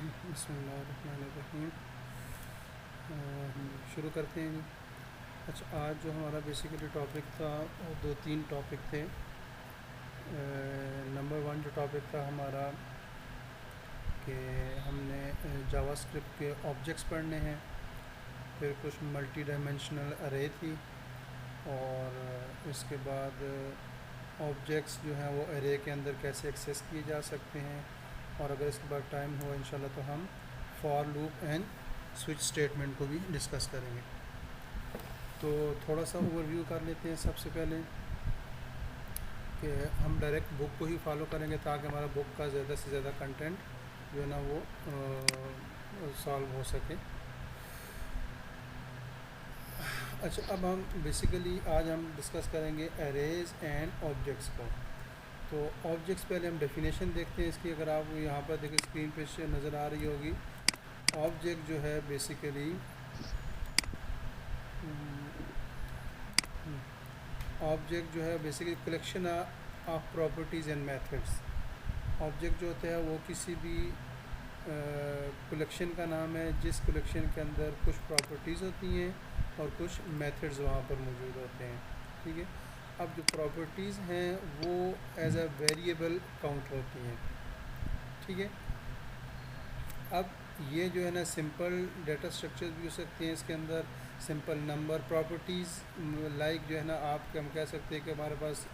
बिस्मिल्लाहिर्रहमानिर्रहीम। शुरू करते हैं जी। अच्छा, आज जो हमारा बेसिकली टॉपिक था वो दो तीन टॉपिक थे। नंबर वन जो टॉपिक था हमारा कि हमने जावास्क्रिप्ट के ऑब्जेक्ट्स पढ़ने हैं, फिर कुछ मल्टी डायमेंशनल अरे थी, और इसके बाद ऑब्जेक्ट्स जो हैं वो अरे के अंदर कैसे एक्सेस किए जा सकते हैं, और अगर इसके बाद टाइम हुआ इंशाल्लाह तो हम for loop and switch statement को भी डिस्कस करेंगे। तो थोड़ा सा ओवरव्यू कर लेते हैं सबसे पहले कि हम डायरेक्ट बुक को ही फॉलो करेंगे ताकि हमारा बुक का ज़्यादा से ज़्यादा कंटेंट जो है ना वो सॉल्व हो सके। अच्छा, अब हम बेसिकली आज हम डिस्कस करेंगे एरेज एंड ऑब्जेक्ट्स को। तो ऑब्जेक्ट्स पहले हम डेफिनेशन देखते हैं इसकी। अगर आप यहाँ पर देखिए स्क्रीन पे नज़र आ रही होगी, ऑब्जेक्ट जो है बेसिकली ऑब्जेक्ट जो है basically collection of properties and methods. Object जो होता है वो किसी भी कलेक्शन का नाम है जिस कलेक्शन के अंदर कुछ प्रॉपर्टीज़ होती हैं और कुछ मेथड्स वहाँ पर मौजूद होते हैं। ठीक है, अब जो प्रॉपर्टीज़ हैं वो एज अ वेरिएबल काउंट होती हैं। ठीक है, अब ये जो है ना सिंपल डेटा स्ट्रक्चर भी हो सकते हैं इसके अंदर, सिंपल नंबर प्रॉपर्टीज़ लाइक जो है ना आप हम कह सकते हैं कि हमारे पास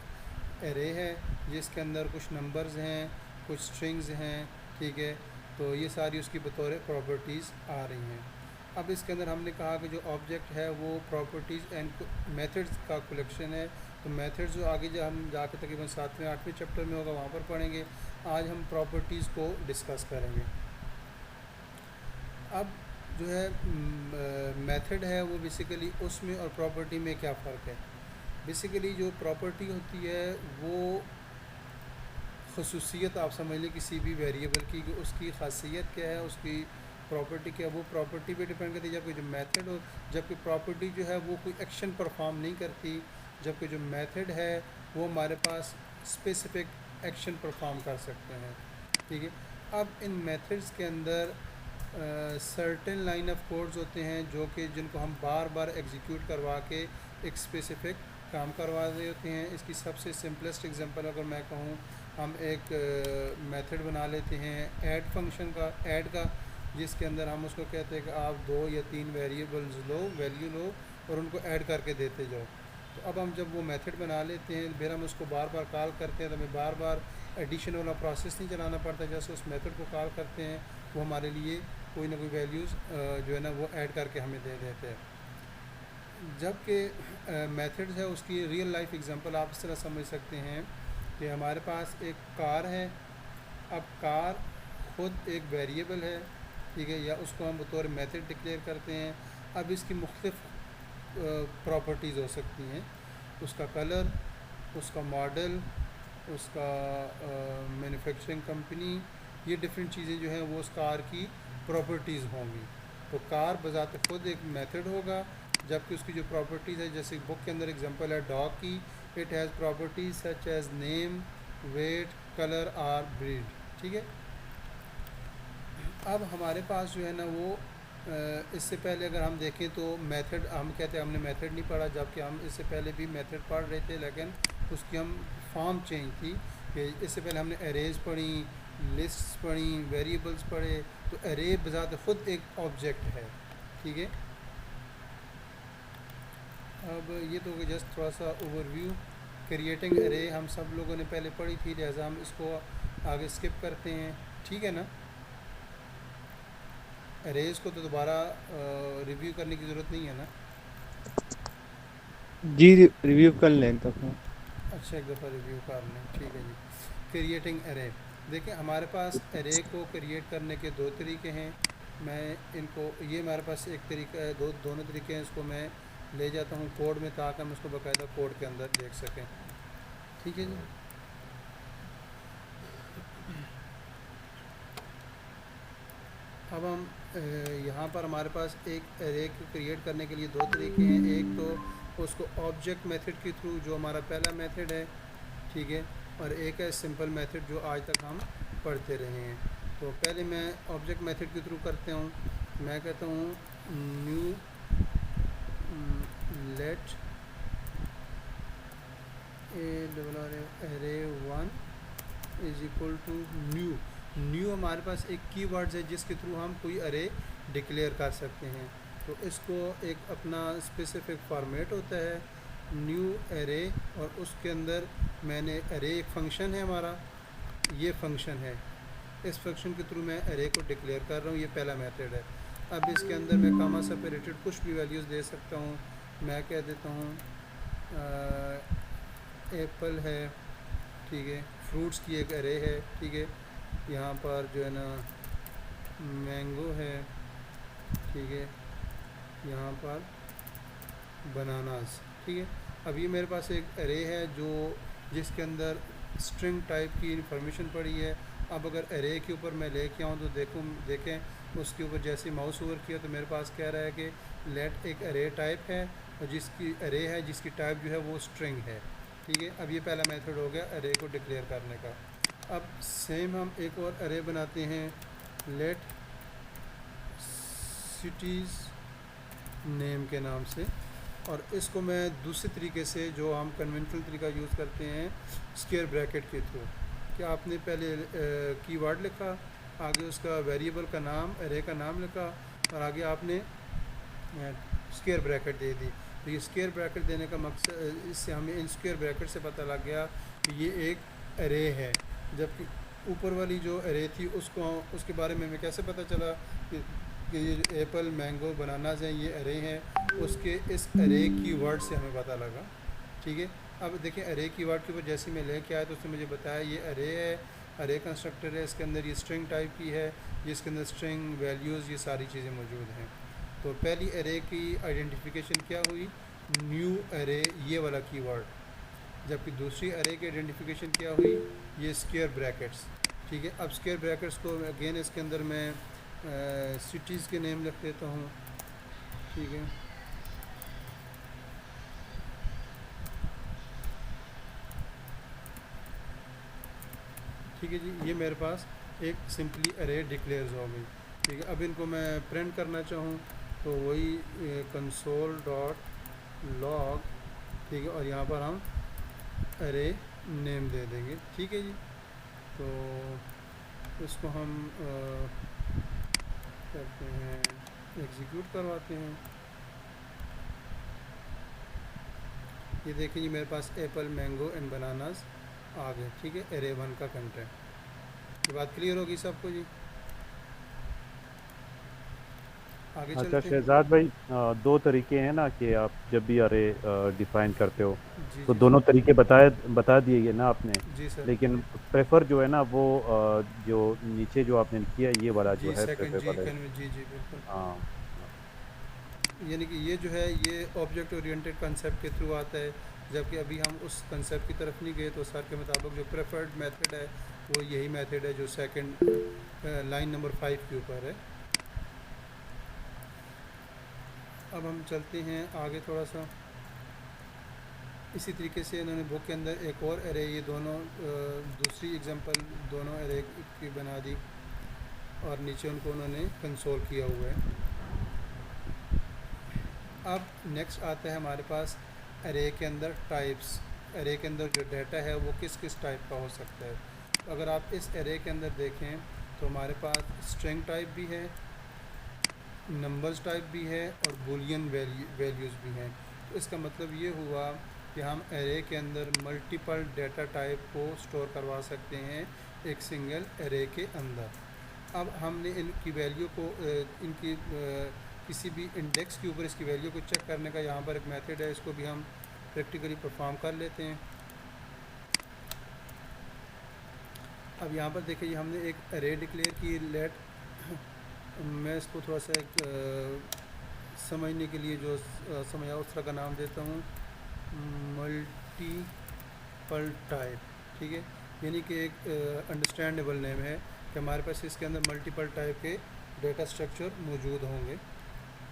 एरे है जिसके अंदर कुछ नंबर्स हैं, कुछ स्ट्रिंग्स हैं। ठीक है, तो ये सारी उसकी बतौर प्रॉपर्टीज़ आ रही हैं। अब इसके अंदर हमने कहा कि जो ऑब्जेक्ट है वो प्रॉपर्टीज़ एंड मेथड्स का कलेक्शन है। तो मेथड्स जो आगे जो हम जाकर तकरीबन 7वें 8वें चैप्टर में होगा वहाँ पर पढ़ेंगे। आज हम प्रॉपर्टीज़ को डिस्कस करेंगे। अब जो है मेथड है वो बेसिकली उसमें और प्रॉपर्टी में क्या फ़र्क है। बेसिकली जो प्रॉपर्टी होती है वो खसूसियत आप समझ लें किसी भी वेरिएबल की कि उसकी खासियत क्या है, उसकी प्रॉपर्टी क्या है, वो प्रॉपर्टी पे डिपेंड करती है। जबकि जो मेथड हो, जबकि प्रॉपर्टी जो है वो कोई एक्शन परफॉर्म नहीं करती, जबकि जो मेथड है वो हमारे पास स्पेसिफिक एक्शन परफॉर्म कर सकते हैं। ठीक है, अब इन मेथड्स के अंदर सर्टेन लाइन ऑफ कोड्स होते हैं जो कि जिनको हम बार बार एग्जीक्यूट करवा के एक स्पेसिफिक काम करवा रहे होते हैं। इसकी सबसे सिंपलेस्ट एग्जांपल अगर मैं कहूँ, हम एक मेथड बना लेते हैं ऐड फंक्शन का, ऐड का, जिसके अंदर हम उसको कहते हैं कि आप 2 या 3 वेरिएबल्स लो, वैल्यू लो और उनको ऐड करके देते जाओ। तो अब हम जब वो मेथड बना लेते हैं फिर हम उसको बार बार कॉल करते हैं, तो हमें बार बार एडिशन वाला प्रोसेस नहीं चलाना पड़ता। जैसे उस मेथड को कॉल करते हैं वो हमारे लिए कोई ना कोई वैल्यूज़ जो है ना वो ऐड करके हमें दे देते हैं। जबकि मेथड्स है उसकी रियल लाइफ एग्जांपल आप इस तरह समझ सकते हैं कि हमारे पास एक कार है। अब कार ख़ुद एक वेरिएबल है, ठीक है, या उसको हम बतौर मेथड डिक्लेयर करते हैं। अब इसकी मुख्तलिफ प्रॉपर्टीज़ हो सकती हैं, उसका कलर, उसका मॉडल, उसका मैन्युफैक्चरिंग कंपनी, ये डिफरेंट चीज़ें जो हैं वो उस कार की प्रॉपर्टीज़ होंगी। तो कार बज़ात ख़ुद एक मेथड होगा, जबकि उसकी जो प्रॉपर्टीज़ है, जैसे बुक के अंदर एग्जांपल है डॉग की, it has properties such as name, weight, colour और ब्रीड। ठीक है, अब हमारे पास जो है ना वो इससे पहले अगर हम देखें तो मेथड, हम कहते हैं हमने मेथड नहीं पढ़ा, जबकि हम इससे पहले भी मेथड पढ़ रहे थे, लेकिन उसकी हम फॉर्म चेंज थी कि इससे पहले हमने एरेज पढ़ी, लिस्ट्स पढ़ी, वेरिएबल्स पढ़े। तो एरे बज़ात ख़ुद एक ऑब्जेक्ट है। ठीक है, अब ये तो जस्ट थोड़ा सा ओवरव्यू। क्रिएटिंग एरे हम सब लोगों ने पहले पढ़ी थी, लिहाजा हम इसको आगे स्किप करते हैं। ठीक है ना, एरेज को तो दोबारा रिव्यू करने की ज़रूरत नहीं है ना। जी रिव्यू कर लें एक दफ़ा। अच्छा, एक दफ़ा रिव्यू कर लें, ठीक है जी। क्रिएटिंग एरे, देखिए हमारे पास एरे को क्रिएट करने के दो तरीके हैं। मैं इनको, ये हमारे पास एक तरीका है, दोनों तरीके हैं। इसको मैं ले जाता हूँ कोड में ताकि हम उसको बाकायदा कोड के अंदर देख सकें। ठीक है जी, अब हम यहाँ पर हमारे पास एक एरे को क्रिएट करने के लिए दो तरीके हैं। एक तो उसको ऑब्जेक्ट मेथड के थ्रू, जो हमारा पहला मेथड है, ठीक है, और एक है सिंपल मेथड जो आज तक हम पढ़ते रहे हैं। तो पहले मैं ऑब्जेक्ट मेथड के थ्रू करते हूँ। मैं कहता हूँ new let array 1 is equal to new. New हमारे पास एक कीवर्ड्स है जिसके थ्रू हम कोई अरे डिक्लेयर कर सकते हैं। तो इसको एक अपना स्पेसिफिक फॉर्मेट होता है न्यू अरे, और उसके अंदर मैंने अरे एक फंक्शन है हमारा, ये फंक्शन है, इस फंक्शन के थ्रू मैं अरे को डिक्लेयर कर रहा हूँ। ये पहला मेथड है। अब इसके अंदर मैं कामा सेपरेटेड कुछ भी वैल्यूज़ दे सकता हूँ। मैं कह देता हूँ एप्पल है, ठीक है, फ्रूट्स की एक अरे है, ठीक है, यहाँ पर जो है ना मैंगो है, ठीक है, यहाँ पर बनानास, ठीक है। अब ये मेरे पास एक अरे है जो जिसके अंदर स्ट्रिंग टाइप की इंफॉर्मेशन पड़ी है। अब अगर अरे के ऊपर मैं लेके आऊँ तो देखें उसके ऊपर जैसे माउस ओवर किया तो मेरे पास कह रहा है कि लेट एक अरे टाइप है, और जिसकी अरे है जिसकी टाइप जो है वो स्ट्रिंग है, ठीक है। अब ये पहला मेथड हो गया अरे को डिक्लेयर करने का। अब सेम हम एक और अरे बनाते हैं लेट सिटीज़ नेम के नाम से, और इसको मैं दूसरे तरीके से जो हम कन्वेंशनल तरीका यूज़ करते हैं स्क्वायर ब्रैकेट के थ्रू, कि आपने पहले कीवर्ड लिखा, आगे उसका वेरिएबल का नाम अरे का नाम लिखा, और आगे आपने स्क्वायर ब्रैकेट दे दी। तो ये स्क्वायर ब्रैकेट देने का मकसद, इससे हमें इन स्क्वायर ब्रैकेट से पता लग गया कि ये एक अरे है। जबकि ऊपर वाली जो अरे थी उसके बारे में हमें कैसे पता चला कि ये जो एप्पल मैंगो बनानाज हैं ये अरे हैं, उसके इस अरे की वर्ड से हमें पता लगा, ठीक है। अब देखिए अरे की वर्ड के ऊपर जैसे मैं लेके आया तो उसने मुझे बताया ये अरे है, अरे कंस्ट्रक्टर है, इसके अंदर ये स्ट्रिंग टाइप की है, जिसके अंदर स्ट्रिंग वैल्यूज़ ये सारी चीज़ें मौजूद हैं। तो पहली अरे की आइडेंटिफिकेशन क्या हुई, न्यू अरे, ये वाला कीवर्ड। जबकि दूसरी अरे की आइडेंटिफिकेशन क्या हुई, ये स्क्वायर ब्रैकेट्स, ठीक है। अब स्क्वायर ब्रैकेट्स को अगेन इसके अंदर मैं सिटीज़ के नेम लिख देता हूँ, ठीक है। ठीक है जी, ये मेरे पास एक सिंपली अरे डिक्लेयर्स हो गई, ठीक है। अब इनको मैं प्रिंट करना चाहूँ तो वही कंसोल डॉट लॉग, ठीक है, और यहाँ पर हम अरे नेम दे देंगे, ठीक है जी। तो इसको हम करते हैं, एग्जीक्यूट करवाते हैं। ये देखिए जी मेरे पास एप्पल मैंगो एंड बनानास आ गए, ठीक है, अरे 1 का कंटेंट। ये बात क्लियर होगी सबको जी, आगे अच्छा चलते हैं। शहजाद भाई, दो तरीके हैं ना कि आप जब भी अरे डिफाइन करते हो, जी तो जी दोनों सर। तरीके बता दिए ये ना आपने। जी सर। लेकिन प्रेफर जो है ना वो जो नीचे जो आपने किया ये वाला जो जी है सेकंड जी प्रेफरेबल है। जी जी बिल्कुल। हाँ हाँ। यानी कि ये जो है ये ऑब्जेक्ट ओरिएंटेड कंसेप्ट के थ्रू आता है, जबकि अभी हम उस कंसेप्ट की तरफ नहीं गए। तो सर के मुताबिक जो प्रेफर्ड मेथड है वो यही मेथड है जो सेकंड लाइन नंबर 5 के ऊपर है। अब हम चलते हैं आगे थोड़ा सा। इसी तरीके से इन्होंने बुक के अंदर एक और एरे, ये दोनों दूसरी एग्जांपल दोनों एरे की बना दी, और नीचे उनको उन्होंने कंसोल किया हुआ है। अब नेक्स्ट आता है हमारे पास एरे के अंदर टाइप्स। एरे के अंदर जो डाटा है वो किस किस टाइप का हो सकता है। तो अगर आप इस एरे के अंदर देखें तो हमारे पास स्ट्रिंग टाइप भी है, नंबर्स टाइप भी है, और बूलियन वैल्यूज़ भी हैं। तो इसका मतलब ये हुआ कि हम एरे के अंदर मल्टीपल डाटा टाइप को स्टोर करवा सकते हैं एक सिंगल एरे के अंदर। अब हमने इनकी वैल्यू को इनकी किसी भी इंडेक्स के ऊपर इसकी वैल्यू को चेक करने का यहाँ पर एक मेथड है, इसको भी हम प्रैक्टिकली परफॉर्म कर लेते हैं। अब यहाँ पर देखिए हमने एक एरे डिक्लेयर की लेट, मैं इसको थोड़ा सा समझने के लिए जो समझा उस तरह का नाम देता हूँ मल्टीपल टाइप, ठीक है। यानी कि एक अंडरस्टैंडेबल नेम है कि हमारे पास इसके अंदर मल्टीपल टाइप के डेटा स्ट्रक्चर मौजूद होंगे।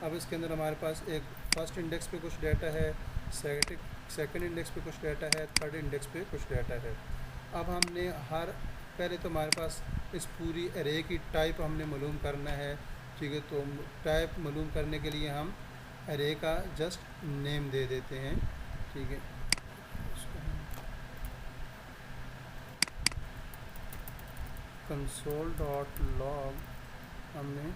अब इसके अंदर हमारे पास एक फर्स्ट इंडेक्स पे कुछ डाटा है, सेकंड इंडेक्स पे कुछ डाटा है, थर्ड इंडेक्स पे कुछ डाटा है। अब हमने हर पहले तो हमारे पास इस पूरी एरे की टाइप हमने मालूम करना है, ठीक है। तो टाइप मालूम करने के लिए हम एरे का जस्ट नेम दे देते हैं, ठीक है। इसको हम कंसोल डॉट लॉग हमने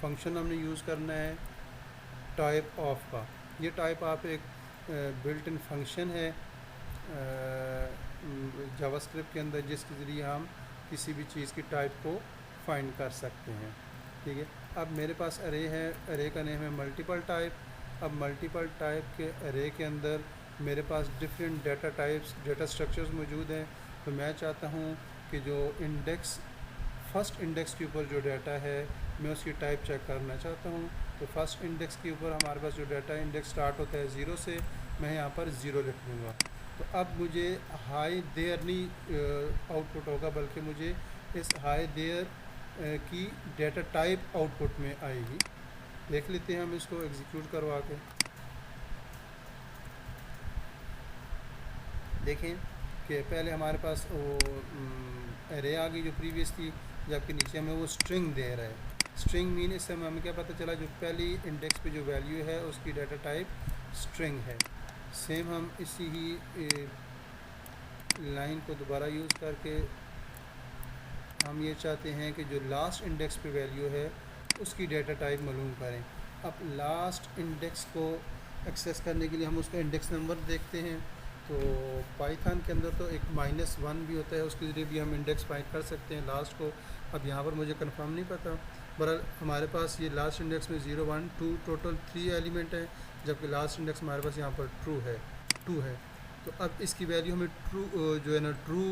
फंक्शन हमने यूज़ करना है टाइप ऑफ का। ये टाइप ऑफ एक बिल्ट इन फंक्शन है जावास्क्रिप्ट के अंदर, जिसके ज़रिए हम किसी भी चीज़ की टाइप को फाइंड कर सकते हैं, ठीक है। अब मेरे पास अरे है, अरे का नेम है मल्टीपल टाइप। अब मल्टीपल टाइप के अरे के अंदर मेरे पास different data types, data structures मौजूद हैं। तो मैं चाहता हूँ कि जो इंडेक्स, फर्स्ट इंडेक्स के ऊपर जो डाटा है मैं उसकी टाइप चेक करना चाहता हूँ। तो फर्स्ट इंडेक्स के ऊपर हमारे पास जो डाटा इंडेक्स स्टार्ट होता है 0 से, मैं यहाँ पर 0 लिख दूँगा। तो अब मुझे हाई देयर नहीं आउटपुट होगा, बल्कि मुझे इस हाई देयर की डाटा टाइप आउटपुट में आएगी। देख लेते हैं हम इसको एग्जीक्यूट करवा के। देखें कि पहले हमारे पास वो एरे आ गई जो प्रीवियस थी, जबकि नीचे हमें वो स्ट्रिंग दे रहा है। स्ट्रिंग मीन, इससे हमें क्या पता चला, जो पहली इंडेक्स पे जो वैल्यू है उसकी डाटा टाइप स्ट्रिंग है। सेम हम इसी ही लाइन को दोबारा यूज़ करके हम ये चाहते हैं कि जो लास्ट इंडेक्स पे वैल्यू है उसकी डाटा टाइप मालूम करें। अब लास्ट इंडेक्स को एक्सेस करने के लिए हम उसका इंडेक्स नंबर देखते हैं। तो पाइथन के अंदर तो एक -1 भी होता है, उसके ज़रिए भी हम इंडेक्स फाइंड कर सकते हैं लास्ट को। अब यहाँ पर मुझे कंफर्म नहीं पता, बहरहाल हमारे पास ये लास्ट इंडेक्स में 0 1 2 टोटल 3 एलिमेंट हैं, जबकि लास्ट इंडेक्स हमारे पास यहाँ पर 2 है। तो अब इसकी वैल्यू हमें ट्रू जो है ना ट्रू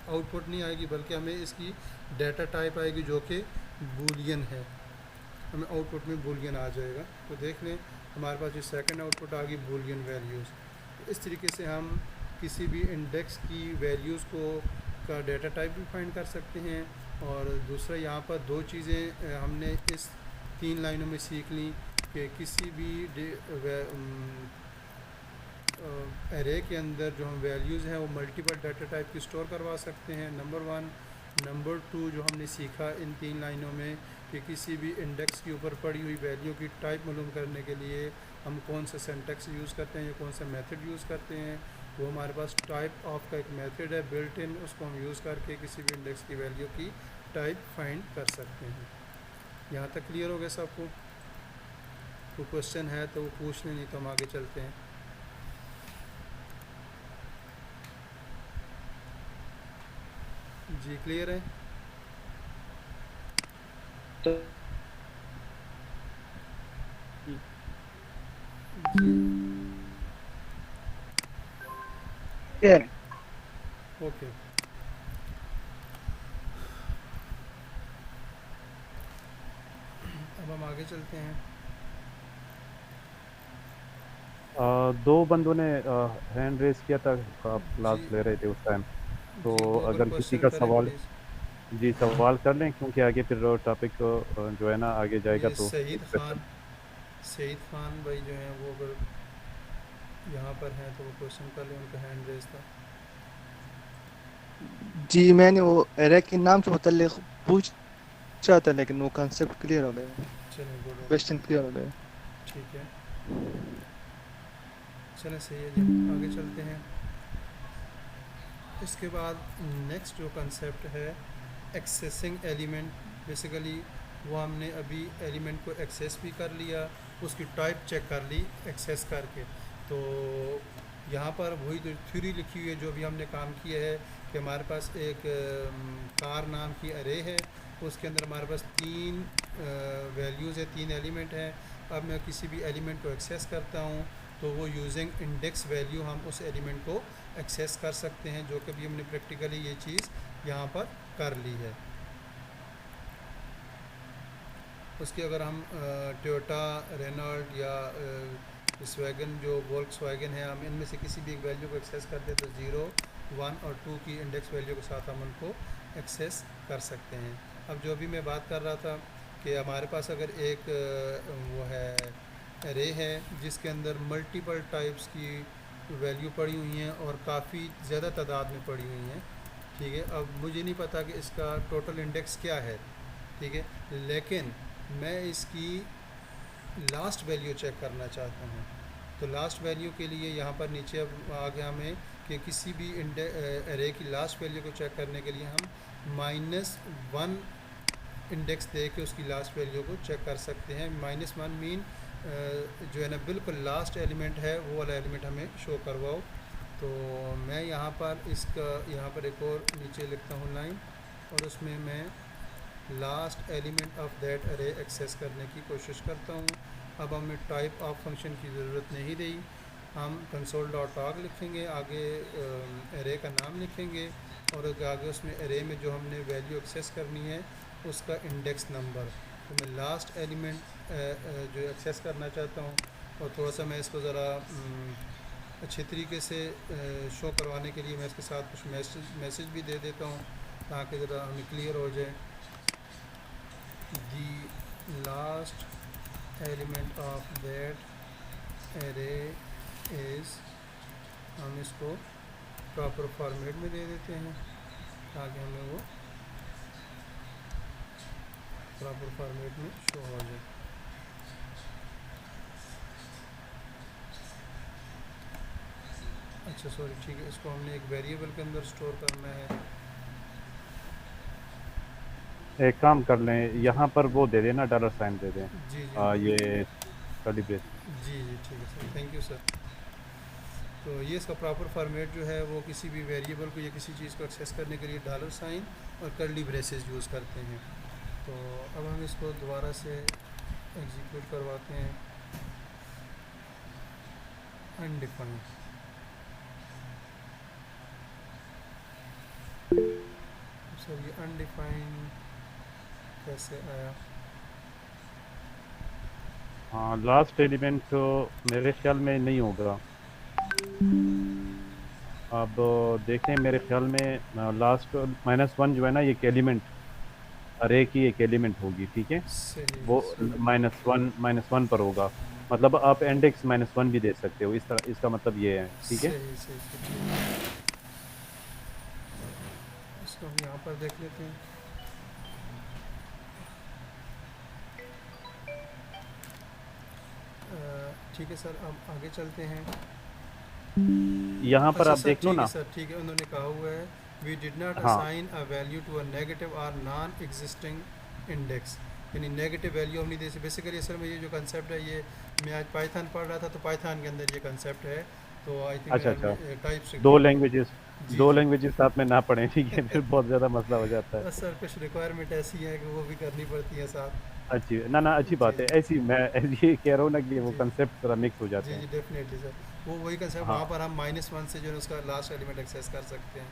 आउटपुट नहीं आएगी, बल्कि हमें इसकी डाटा टाइप आएगी जो कि बूलियन है। हमें आउटपुट में बूलियन आ जाएगा। तो देख लें हमारे पास जो सेकंड आउटपुट आ गई बूलियन वैल्यूज़। इस तरीके से हम किसी भी इंडेक्स की वैल्यूज़ को का डाटा टाइप भी फाइंड कर सकते हैं। और दूसरा यहाँ पर दो चीज़ें हमने इस 3 लाइनों में सीख ली कि किसी भी एरे के अंदर जो हम वैल्यूज़ हैं वो मल्टीपल डाटा टाइप की स्टोर करवा सकते हैं, नंबर 1। नंबर 2 जो हमने सीखा इन 3 लाइनों में कि किसी भी इंडेक्स के ऊपर पड़ी हुई वैल्यू की टाइप मालूम करने के लिए हम कौन सा सिंटैक्स यूज़ करते हैं या कौन सा मेथड यूज़ करते हैं। वो हमारे पास टाइप ऑफ का एक मेथड है बिल्ट इन, उसको हम यूज़ करके किसी भी इंडेक्स की वैल्यू की टाइप फाइंड कर सकते हैं। यहाँ तक क्लियर हो गया सबको? कोई क्वेश्चन है तो वो पूछ लें, नहीं तो हम आगे चलते हैं। जी क्लियर है? तो Yeah. ओके। अब हम आगे चलते हैं। दो बंदों ने हैंड रेस किया था, आप क्लास जी ले रहे थे उस टाइम। तो जी, वो अगर किसी क्वेश्चन का करें सवाल, प्लीज़। जी सवाल कर लें, क्योंकि आगे फिर टॉपिक जो है ना आगे जाएगा ये तो सईद खान भाई जो हैं वो अगर यहाँ पर हैं तो वो क्वेश्चन कर लें, उनका हैंड रेस था। जी मैंने वो एरे के नाम से मुतल्लिक पूछा था, लेकिन वो कंसेप्ट क्लियर हो गया, चलें गुड हो गया, क्वेश्चन क्लियर हो गया। ठीक है। चलें सही है जी, आगे चलते हैं। इसके बाद नेक्स्ट जो कंसेप्ट है एक्सेसिंग एलिमेंट। बेसिकली वो हमने अभी एलिमेंट को एक्सेस भी कर लिया, उसकी टाइप चेक कर ली एक्सेस करके। तो यहाँ पर वही जो थ्योरी लिखी हुई है जो भी हमने काम किया है कि हमारे पास एक कार नाम की अरे है, उसके अंदर हमारे पास 3 वैल्यूज़ है, 3 एलिमेंट हैं। अब मैं किसी भी एलिमेंट को एक्सेस करता हूँ तो वो यूजिंग इंडेक्स वैल्यू हम उस एलिमेंट को एक्सेस कर सकते हैं, जो कि भी हमने प्रैक्टिकली ये चीज़ यहाँ पर कर ली है। उसकी अगर हम टोयोटा, रेनॉल्ट या स्वैगन जो वोल्क्सवैगन है, हम इनमें से किसी भी एक वैल्यू को एक्सेस करते हैं तो 0 1 और 2 की इंडेक्स वैल्यू के साथ हम उनको एक्सेस कर सकते हैं। अब जो भी मैं बात कर रहा था कि हमारे पास अगर एक वो है एरे है जिसके अंदर मल्टीपल टाइप्स की वैल्यू पड़ी हुई हैं और काफ़ी ज़्यादा तादाद में पड़ी हुई हैं, ठीक है। अब मुझे नहीं पता कि इसका टोटल इंडेक्स क्या है, ठीक है, लेकिन मैं इसकी लास्ट वैल्यू चेक करना चाहता हूँ। तो लास्ट वैल्यू के लिए यहाँ पर नीचे अब आ गया हमें कि किसी भी एरे की लास्ट वैल्यू को चेक करने के लिए हम -1 इंडेक्स दे के उसकी लास्ट वैल्यू को चेक कर सकते हैं। -1 मीन जो है ना बिल्कुल लास्ट एलिमेंट है वो वाला एलिमेंट हमें शो करवाओ। तो मैं यहाँ पर इसका यहाँ पर एक और नीचे लिखता हूँ लाइन, और उसमें मैं लास्ट एलिमेंट ऑफ दैट अरे एक्सेस करने की कोशिश करता हूँ। अब हमें टाइप ऑफ फंक्शन की ज़रूरत नहीं रही, हम console.log लिखेंगे, आगे एरे का नाम लिखेंगे, और आगे उसमें एरे में जो हमने वैल्यू एक्सेस करनी है उसका इंडेक्स नंबर। तो मैं लास्ट एलिमेंट जो एक्सेस करना चाहता हूँ, और थोड़ा सा मैं इसको ज़रा अच्छे तरीके से शो करवाने के लिए मैं इसके साथ कुछ मैसेज भी दे देता हूँ ताकि ज़रा हमें क्लियर हो जाए। दी last element of that array is, हम इसको प्रॉपर फॉर्मेट में दे देते हैं ताकि हमें वो प्रॉपर फॉर्मेट में शो हो जाए। अच्छा सॉरी, ठीक है, इसको हमने एक वेरिएबल के अंदर स्टोर करना है। एक काम कर लें, यहाँ पर वो दे देना, $साइन दे दें। जी जी ये कर्ली ब्रेस। जी जी, ठीक है सर, थैंक यू सर। तो ये इसका प्रॉपर फॉर्मेट जो है वो किसी भी वेरिएबल को या किसी चीज़ को एक्सेस करने के लिए $साइन और कर्ली ब्रेसेस यूज़ करते हैं। तो अब हम इसको दोबारा से एग्जीक्यूट करवाते हैं। अनडिफाइंड, सर ये अनडिफाइंड कैसे आया? हाँ, लास्ट एलिमेंट तो मेरे ख्याल में नहीं होगा। अब देखें, मेरे ख्याल में लास्ट -1 जो है ना, ये एक एलिमेंट, अरे की एक एलिमेंट होगी, ठीक है। सही वो सही -1 पर होगा, मतलब आप इंडेक्स -1 भी दे सकते हो, इस तरह इसका मतलब ये है, ठीक है। सही सही सही। इसको हम यहाँ पर देख लेते हैं। ठीक है सर, अब आगे चलते हैं। यहाँ पर अच्छा आप सर, देख लो ठीक है ना। सर, ठीक है, उन्होंने कहा हुआ है वी डिड नॉट हाँ, assign a value to a negative और नॉन एग्जिस्टिंग इंडेक्स, यानी नेगेटिव वैल्यू हम नहीं दे सकते। बेसिकली असल में ये जो कंसेप्ट है, ये मैं आज पाइथन पढ़ रहा था तो पाइथन के अंदर ये कंसेप्ट है। तो आई थिंक अच्छा अच्छा, टाइप से दो लैंग्वेजेस जी दो जी। लैंग्वेजेस साथ में ना पढ़ें, ठीक है, फिर बहुत ज़्यादा मसला हो जाता है। बस सर कुछ रिक्वायरमेंट ऐसी है कि वो भी करनी पड़ती है साथ। अच्छी ना ना, अच्छी जी बात है, ऐसी मैं ये कह रहा हूँ ना कि वो जी कंसेप्ट थोड़ा मिक्स हो जी जाते जी, हैं। डेफिनेटली सर, वो वही कंसेप्ट, हाँ वहाँ पर हम -1 से जो है उसका लास्ट एलिमेंट एक्सेस कर सकते हैं।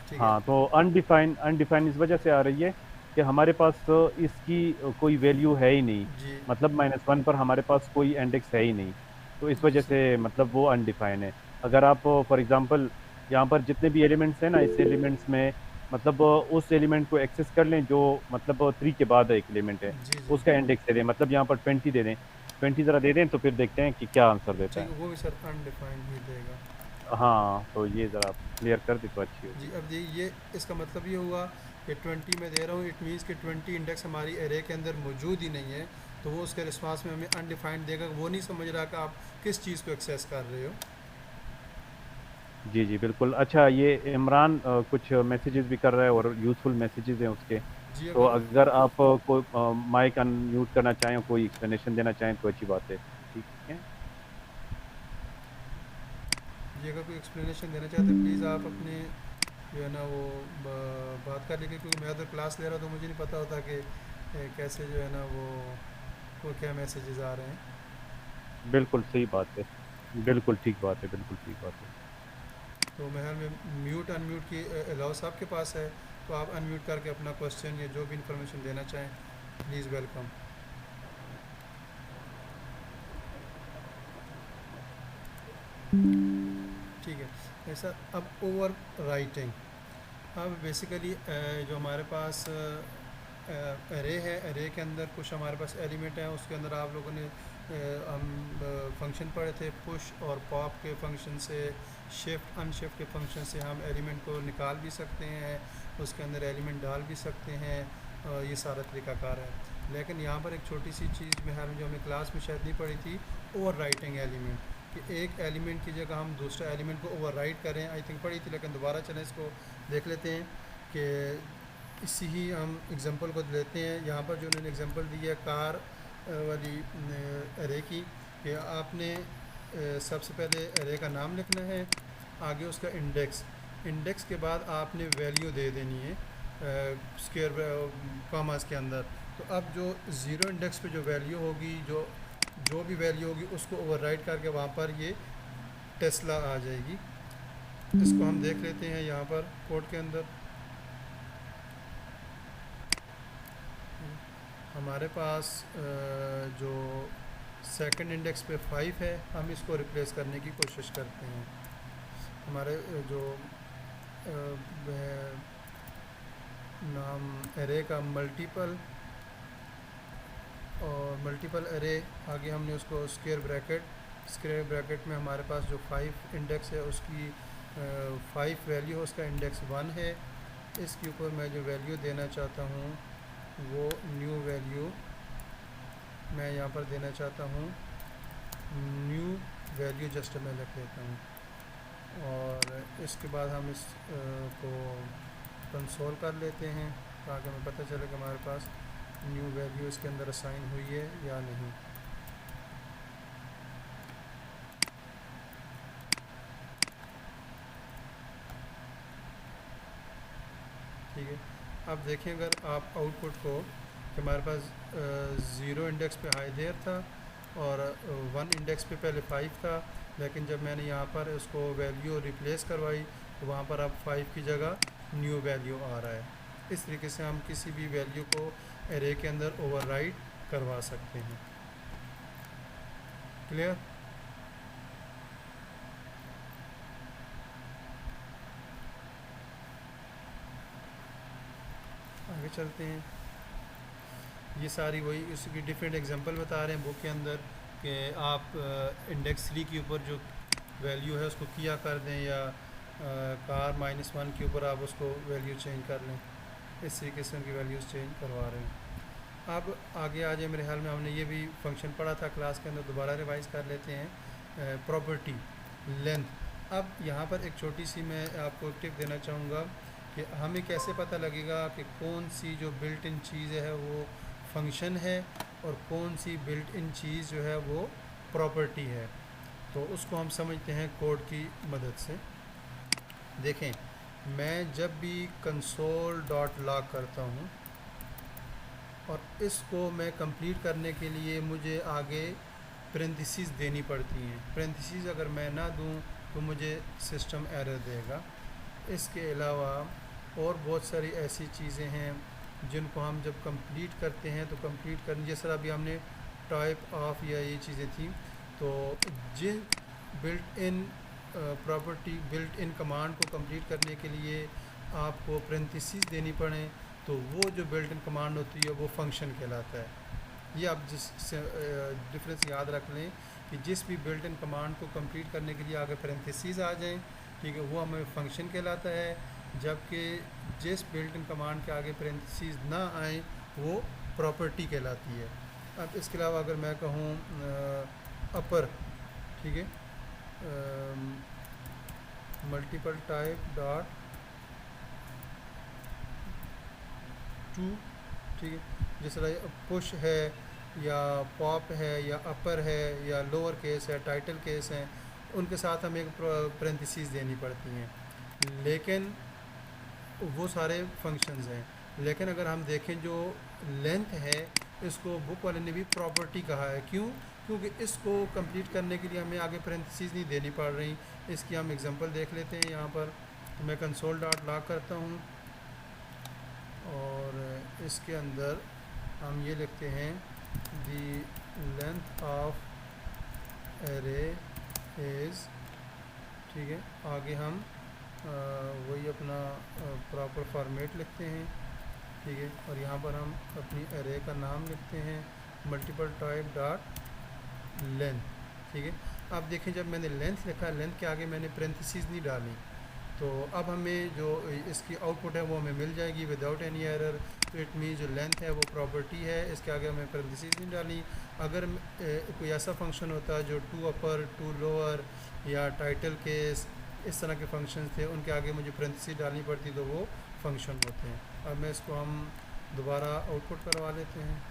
ठीक है हाँ, तो अनडिफाइन अनडिफाइन इस वजह से आ रही है कि हमारे पास इसकी कोई वैल्यू है ही नहीं, जी मतलब -1 पर हमारे पास कोई इंडेक्स है ही नहीं, तो इस जी वजह सर। से मतलब वो अनडिफाइन है। अगर आप फॉर एग्जांपल यहाँ पर जितने भी एलिमेंट्स हैं ना, इस एलिमेंट्स में मतलब उस एलिमेंट को एक्सेस कर लें जो मतलब 3 के बाद एक एलिमेंट है, जी जी, उसका इंडेक्स दे दें, मतलब यहाँ पर 20 दे दें, 20 ज़रा दे दें, तो फिर देखते हैं कि क्या आंसर देता ठीक है। है, वो भी सर अनडिफाइंड ही देगा। हाँ, तो ये ज़रा क्लियर कर दे तो अच्छी जी, होगी। अब ये इसका मतलब ये हुआ कि 20 में दे रहा हूँ, इट मीन्स कि 20 इंडेक्स हमारी एरे के अंदर मौजूद ही नहीं है, तो वो उसके रिस्पांस में हमें अनडिफाइंड देगा। वो नहीं समझ रहा कि आप किस चीज़ को एक्सेस कर रहे हो। जी जी बिल्कुल। अच्छा, ये इमरान कुछ मैसेजेस भी कर रहा है और यूज़फुल मैसेजेस हैं उसके, जी, तो अगर अगर आप कोई माइक अनम्यूट करना चाहें, कोई एक्सप्लेनेशन देना चाहें तो अच्छी बात है, ठीक है। जी अगर कोई एक्सप्लेनेशन देना चाहते हैं प्लीज़ आप अपने जो है ना वो बात कर लीजिए, क्योंकि मैं उधर क्लास ले रहा हूँ तो मुझे नहीं पता होता कि कैसे जो है ना वो क्या मैसेजेस आ रहे हैं। बिल्कुल सही बात है, बिल्कुल ठीक बात है, बिल्कुल ठीक बात है। तो मेरे ख्याल में म्यूट अनम्यूट की अलाउ साहब के पास है, तो आप अनम्यूट करके अपना क्वेश्चन या जो भी इंफॉर्मेशन देना चाहें प्लीज़ वेलकम। ठीक है, ऐसा अब ओवर राइटिंग। अब बेसिकली जो हमारे पास एरे है, एरे के अंदर कुछ हमारे पास एलिमेंट हैं, उसके अंदर आप लोगों ने हम फंक्शन पढ़े थे पुश और पॉप के फंक्शन से शिफ्ट अनशिफ्ट के फंक्शन से हम एलिमेंट को निकाल भी सकते हैं, उसके अंदर एलिमेंट डाल भी सकते हैं। ये सारा तरीक़ाकार है। लेकिन यहाँ पर एक छोटी सी चीज़ में हम जो हमने क्लास में शायद नहीं पढ़ी थी, ओवर राइटिंग एलिमेंट, कि एक एलिमेंट की जगह हम दूसरा एलिमेंट को ओवर राइट करें। आई थिंक पढ़ी थी, लेकिन दोबारा चलें इसको देख लेते हैं कि इसी ही हम एग्ज़ाम्पल को लेते हैं। यहाँ पर जो उन्होंने एग्ज़ाम्पल दी है कार वाली एरे की, कि आपने सबसे पहले एरे का नाम लिखना है, आगे उसका इंडेक्स के बाद आपने वैल्यू दे देनी है स्क्वायर कॉमास के अंदर। तो अब जो ज़ीरो इंडेक्स पे जो वैल्यू होगी, जो भी वैल्यू होगी उसको ओवरराइट करके वहाँ पर ये टेस्ला आ जाएगी। इसको हम देख लेते हैं यहाँ पर कोड के अंदर। हमारे पास जो सेकंड इंडेक्स पे 5 है, हम इसको रिप्लेस करने की कोशिश करते हैं। हमारे जो नाम एरे का मल्टीपल और मल्टीपल एरे, आगे हमने उसको स्क्वायर ब्रैकेट में हमारे पास जो 5 इंडेक्स है उसकी 5 वैल्यू है, उसका इंडेक्स 1 है। इसके ऊपर मैं जो वैल्यू देना चाहता हूँ वो न्यू वैल्यू मैं यहाँ पर देना चाहता हूँ, न्यू वैल्यू जस्ट मैं लिख लेता हूँ। और इसके बाद हम इस को कंसोल कर लेते हैं ताकि हमें पता चले कि हमारे पास न्यू वैल्यू इसके अंदर असाइन हुई है या नहीं। ठीक है, अब देखें अगर आप आउटपुट को, कि हमारे पास 0 इंडेक्स पे हाई देयर था और 1 इंडेक्स पे पहले 5 था, लेकिन जब मैंने यहाँ पर उसको वैल्यू रिप्लेस करवाई तो वहाँ पर अब 5 की जगह न्यू वैल्यू आ रहा है। इस तरीके से हम किसी भी वैल्यू को एरे के अंदर ओवरराइट करवा सकते हैं। क्लियर? आगे चलते हैं। ये सारी वही उसकी डिफरेंट एग्जांपल बता रहे हैं बुक के अंदर, कि आप इंडेक्स 3 के ऊपर जो वैल्यू है उसको किया कर दें, या कार -1 के ऊपर आप उसको वैल्यू चेंज कर लें। इस तरीके से उनकी वैल्यूज़ चेंज करवा रहे हैं। अब आगे आ जाए, मेरे ख्याल में हमने ये भी फंक्शन पढ़ा था क्लास के अंदर, दोबारा रिवाइज़ कर लेते हैं। Property length. अब यहाँ पर एक छोटी सी मैं आपको टिप देना चाहूँगा कि हमें कैसे पता लगेगा कि कौन सी जो बिल्ट इन चीज़ है वो फंक्शन है और कौन सी बिल्ट इन चीज़ जो है वो प्रॉपर्टी है। तो उसको हम समझते हैं कोड की मदद से। देखें, मैं जब भी कंसोल डॉट लॉग करता हूँ और इसको मैं कंप्लीट करने के लिए मुझे आगे पेरेंथिसिस देनी पड़ती हैं। पेरेंथिसिस अगर मैं ना दूँ तो मुझे सिस्टम एरर देगा। इसके अलावा और बहुत सारी ऐसी चीज़ें हैं जिनको हम जब कंप्लीट करते हैं तो कंप्लीट करने, जैसे अभी हमने टाइप ऑफ या ये चीज़ें थी, तो जिन built in property built in command को कंप्लीट करने के लिए आपको पेरेंथिसिस देनी पड़े, तो वो जो बिल्ट इन कमांड होती है वो फंक्शन कहलाता है। ये आप जिस डिफरेंस याद रख लें कि जिस भी बिल्ट इन कमांड को कंप्लीट करने के लिए आगे पेरेंथिसिस आ जाएं, ठीक है, वो हमें फंक्शन कहलाता है। जबकि जिस बिल्ट इन कमांड के आगे पेरेंथिसिस ना आए वो प्रॉपर्टी कहलाती है। अब इसके अलावा अगर मैं कहूँ अपर, ठीक है, मल्टीपल टाइप डॉट टू, ठीक है, जिस तरह पुश है या पॉप है या अपर है या लोअर केस है, टाइटल केस है, उनके साथ हमें एक पेरेंथिसिस देनी पड़ती हैं। लेकिन वो सारे फंक्शंस हैं। लेकिन अगर हम देखें जो लेंथ है, इसको बुक वाले ने भी प्रॉपर्टी कहा है। क्यों? क्योंकि इसको कंप्लीट करने के लिए हमें आगे पेरेंथिसिस नहीं देनी पड़ रही। इसकी हम एग्जांपल देख लेते हैं। यहाँ पर मैं कंसोल डॉट लॉग करता हूँ और इसके अंदर हम ये लिखते हैं the length of array is, ठीक है, आगे हम वही अपना प्रॉपर फॉर्मेट लिखते हैं, ठीक है, और यहाँ पर हम अपनी एरे का नाम लिखते हैं मल्टीपल टाइप डॉट लेंथ, ठीक है। अब देखें जब मैंने लेंथ लिखा, लेंथ के आगे मैंने पेरेंथेसिस नहीं डाली, तो अब हमें जो इसकी आउटपुट है वो हमें मिल जाएगी विदाउट एनी एरर। तो इट मीन जो लेंथ है वो प्रॉपर्टी है, इसके आगे हमें पेरेंथेसिस नहीं डाली। अगर कोई ऐसा फंक्शन होता जो टू अपर टू लोअर या टाइटल केस इस तरह के फंक्शन थे, उनके आगे मुझे पेरेंथेसिस डालनी पड़ती, तो वो फंक्शन होते हैं। अब मैं इसको हम दोबारा आउटपुट करवा लेते हैं।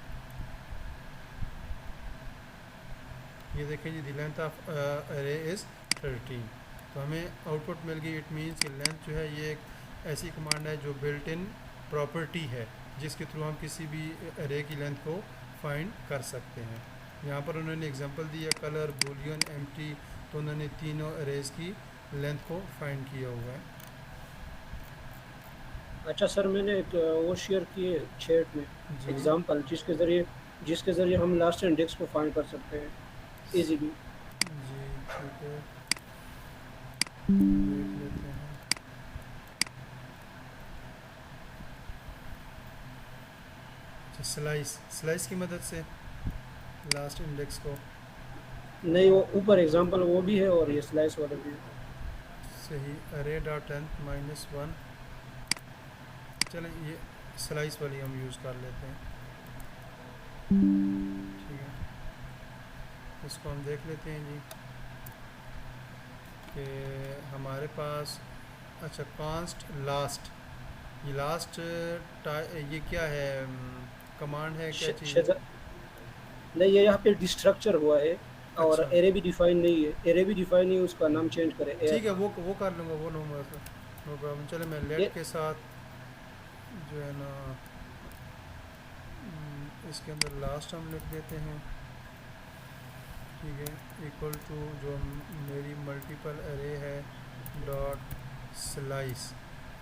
ये देखें जी, द लेंथ ऑफ अरे इज़ 13। तो हमें आउटपुट मिल गई। इट मीन्स कि लेंथ जो है ये एक ऐसी कमांड है जो बिल्ट इन प्रॉपर्टी है, जिसके थ्रू हम किसी भी अरे की लेंथ को फाइंड कर सकते हैं। यहाँ पर उन्होंने एग्जांपल दिया कलर, बूलियन, एम्प्टी, तो उन्होंने तीनों अरेज की लेंथ को फाइंड किया हुआ है। अच्छा सर, मैंने एक वो शेयर किए चैट में जी एग्जांपल, जिसके ज़रिए हम लास्ट इंडेक्स को फाइंड कर सकते हैं इजीली। जी ठीक है, देख लेते हैं। अच्छा, स्लाइस की मदद से लास्ट इंडेक्स को, नहीं, वो ऊपर एग्जांपल वो भी है और ये स्लाइस वाला भी है। सही, अरे डॉट लेंथ -1। चलें ये स्लाइस वाली हम यूज़ कर लेते हैं, ठीक है। इसको हम देख लेते हैं जी कि हमारे पास, अच्छा कांस्ट लास्ट, ये लास्ट ये क्या है, कमांड है, क्या चीज़? नहीं, ये यहाँ पे डिस्ट्रक्चर हुआ है और अच्छा एरे भी डिफाइन नहीं है, उसका नाम चेंज करें। ठीक है, वो कर लूँगा, वो नो प्रॉब्लम। चले मैं ये लेट के साथ जो है ना इसके अंदर लास्ट हम लिख देते हैं, ठीक है, इक्वल टू जो मेरी मल्टीपल अरे है डॉट स्लाइस।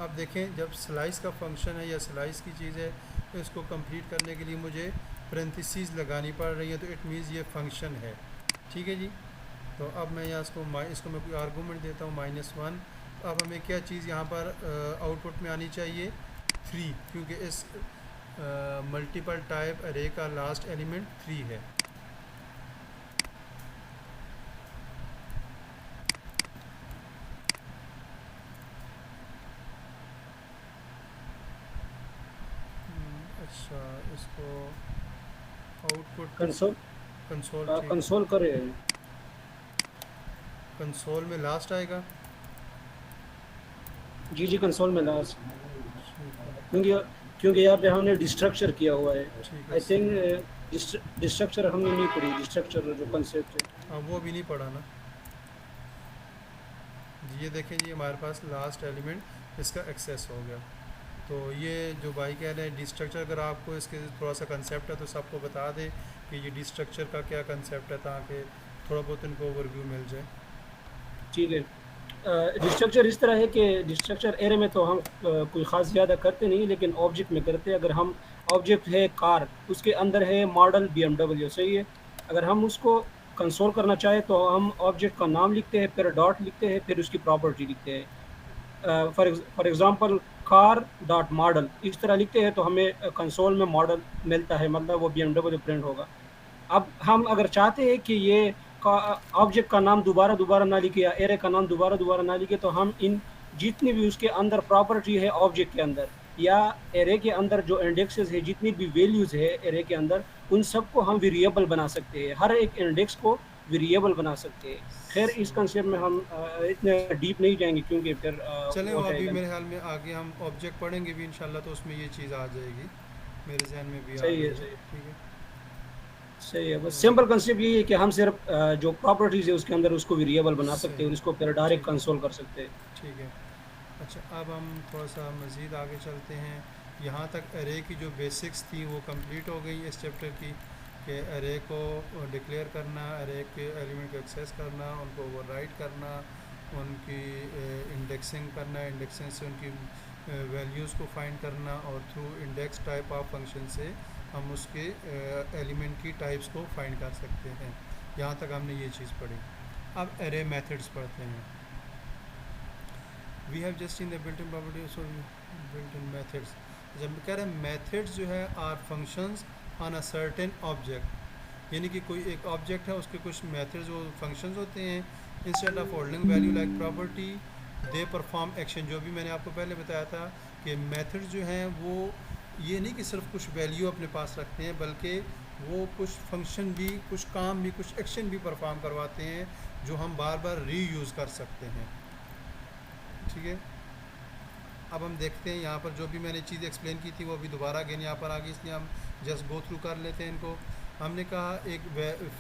अब देखें जब स्लाइस का फंक्शन है या स्लाइस की चीज़ है, तो इसको कंप्लीट करने के लिए मुझे पेरेंथेसिस लगानी पड़ रही है, तो इट मीन्स ये फंक्शन है, ठीक है जी। तो अब मैं यहाँ इसको मैं कोई आर्गूमेंट देता हूँ -1। अब हमें क्या चीज़ यहाँ पर आउटपुट में आनी चाहिए, 3, क्योंकि इस मल्टीपल टाइप अरे का लास्ट एलिमेंट 3 है। अच्छा, इसको आउटपुट कंसोल कंसोल, ठीक, कंसोल करे। कंसोल में लास्ट आएगा, जी कंसोल में लास्ट, ठीक है, क्योंकि क्योंकि यहाँ पे हमने डिस्ट्रक्चर किया हुआ है। ठीक आई है। थिंक डिस्ट्रक्चर हमने नहीं पढ़ी, डिस्ट्रक्चर जो कंसेप्ट है। हाँ, वो भी नहीं पढ़ा ना जी। ये देखें जी, हमारे पास लास्ट एलिमेंट इसका एक्सेस हो गया। तो ये जो भाई कह रहे हैं डिस्ट्रक्चर, अगर आपको इसके थोड़ा सा कंसेप्ट है तो सबको बता दें कि ये डिस्ट्रक्चर का क्या कंसेप्ट है, ताकि थोड़ा बहुत इनको ओवरव्यू मिल जाए। ठीक है, डिस्ट्रक्चर इस तरह है कि डिस्ट्रक्चर एरे में तो हम कोई ख़ास ज़्यादा करते नहीं, लेकिन ऑब्जेक्ट में करते हैं। अगर हम ऑब्जेक्ट है कार, उसके अंदर है मॉडल BMW, सही है। अगर हम उसको कंसोल करना चाहे तो हम ऑब्जेक्ट का नाम लिखते हैं, फिर डॉट लिखते हैं, फिर उसकी प्रॉपर्टी लिखते हैं। For example car dot model इस तरह लिखते हैं, तो हमें कंसोल में मॉडल मिलता है, मतलब वो BMW प्रिंट होगा। अब हम अगर चाहते हैं कि ये ऑब्जेक्ट का नाम दोबारा ना लिखे या एरे का नाम दोबारा ना लिखे, तो हम इन जितनी भी उसके अंदर प्रॉपर्टी है ऑब्जेक्ट के अंदर या एरे के अंदर जो इंडेक्सेस है, जितनी भी वैल्यूज़ है एरे के अंदर, उन सबको हम वेरिएबल बना सकते हैं। हर एक इंडेक्स को वेरिएबल बना सकते हैं। खैर, इस कंसेप्ट में हम इतने डीप नहीं जाएंगे, क्योंकि फिर चलें, वो वो अभी है। मेरे ख्याल में आगे हम ऑब्जेक्ट पढ़ेंगे भी इंशाल्लाह, तो उसमें ये चीज़ आ जाएगी, मेरे जहन में भी आ सही गई है, है, सही है, ठीक है। सही है। बस सिंपल कंसेप्ट यही है कि हम सिर्फ जो प्रॉपर्टीज़ है उसके अंदर उसको वेरिएबल बना सकते हैं सही, और इसको फिर डायरेक्ट ठीक है, कंसोल कर सकते हैं। ठीक है। अच्छा, अब हम थोड़ा सा मज़ीद आगे चलते हैं। यहाँ तक अरे की जो बेसिक्स थी वो कंप्लीट हो गई इस चैप्टर की, कि अरे को डिक्लेयर करना, अरे के एलिमेंट को एक्सेस करना, उनको ओवरराइट करना, उनकी इंडेक्सिंग करना, इंडेक्सिंग से उनकी वैल्यूज़ को फाइंड करना, और through index type of function से हम उसके एलिमेंट की टाइप्स को फाइंड कर सकते हैं। यहाँ तक हमने ये चीज़ पढ़ी। अब अरे मेथड्स पढ़ते हैं। We have just in the built in property, so built in methods. जब कह रहे हैं मेथड्स जो है are functions on a certain object, यानी कि कोई एक ऑब्जेक्ट है, उसके कुछ मेथड्स और फंक्शंस होते हैं। Instead of holding value like property they perform action, जो भी मैंने आपको पहले बताया था कि मेथड्स जो हैं वो ये नहीं कि सिर्फ कुछ वैल्यू अपने पास रखते हैं, बल्कि वो कुछ फंक्शन भी, कुछ काम भी, कुछ एक्शन भी परफॉर्म करवाते हैं जो हम बार बार रीयूज़ कर सकते हैं। ठीक है, अब हम देखते हैं यहाँ पर जो भी मैंने चीज़ एक्सप्लेन की थी वो अभी दोबारा अगेन यहाँ पर आ गई, इसलिए हम जस्ट गो थ्रू कर लेते हैं इनको। हमने कहा एक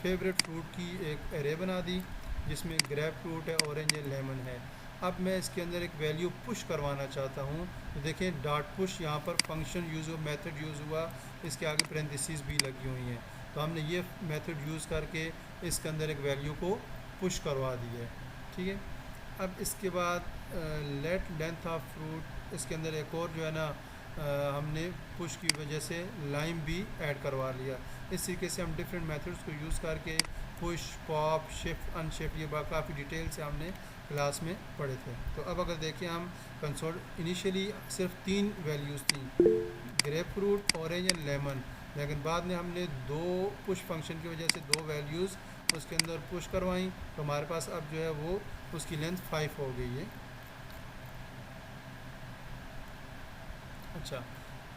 फेवरेट फ्रूट की एक एरे बना दी जिसमें ग्रेप फ्रूट है, ऑरेंज है, लेमन है। अब मैं इसके अंदर एक वैल्यू पुश करवाना चाहता हूँ, तो देखें डॉट पुश यहाँ पर फंक्शन यूज़ हुआ, मेथड यूज़ हुआ, इसके आगे पेरेंथीसिस भी लगी हुई हैं। तो हमने ये मेथड यूज़ करके इसके अंदर एक वैल्यू को पुश करवा दी है। ठीक है, अब इसके बाद लेट लेंथ ऑफ फ्रूट, इसके अंदर एक और जो है ना हमने पुश की वजह से लाइम भी ऐड करवा लिया। इस तरीके से हम डिफरेंट मेथड्स को यूज़ करके पुश, पॉप, शिफ्ट, अनशिफ्ट, ये काफ़ी डिटेल से हमने क्लास में पढ़े थे। तो अब अगर देखें हम कंसोल, इनिशियली सिर्फ 3 वैल्यूज़ थी, grep fruit, orange and lemon, लेकिन बाद में हमने 2 पुश फंक्शन की वजह से 2 वैल्यूज़ उसके अंदर पुश करवाई, तो हमारे पास अब जो है वो उसकी लेंथ 5 हो गई है। अच्छा,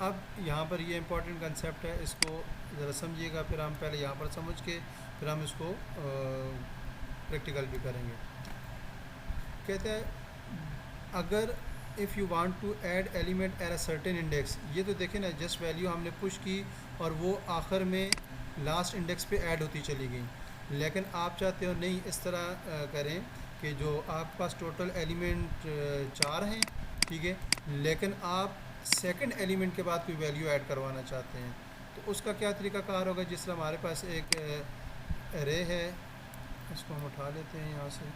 अब यहाँ पर ये इम्पोर्टेंट कंसेप्ट है, इसको ज़रा समझिएगा, फिर हम पहले यहाँ पर समझ के फिर हम इसको प्रैक्टिकल भी करेंगे। कहते हैं अगर if you want to add element at a certain index, ये तो देखें ना, जस्ट वैल्यू हमने पुश की और वो आखिर में लास्ट इंडेक्स पे ऐड होती चली गई, लेकिन आप चाहते हो नहीं इस तरह करें कि जो आपके पास टोटल एलिमेंट 4 हैं, ठीक है, लेकिन आप सेकंड एलिमेंट के बाद कोई वैल्यू ऐड करवाना चाहते हैं, तो उसका क्या तरीक़ाकार होगा। जिस तरह हमारे पास एक एरे है, इसको हम उठा लेते हैं यहाँ से,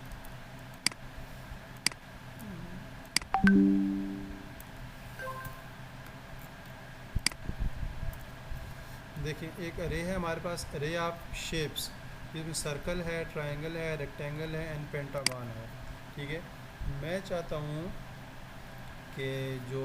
देखिए एक एरे है हमारे पास, एरे ऑफ शेप्स, जिसमें सर्कल है, ट्रायंगल है, रेक्टेंगल है एंड पेंटागन है। ठीक है, मैं चाहता हूँ कि जो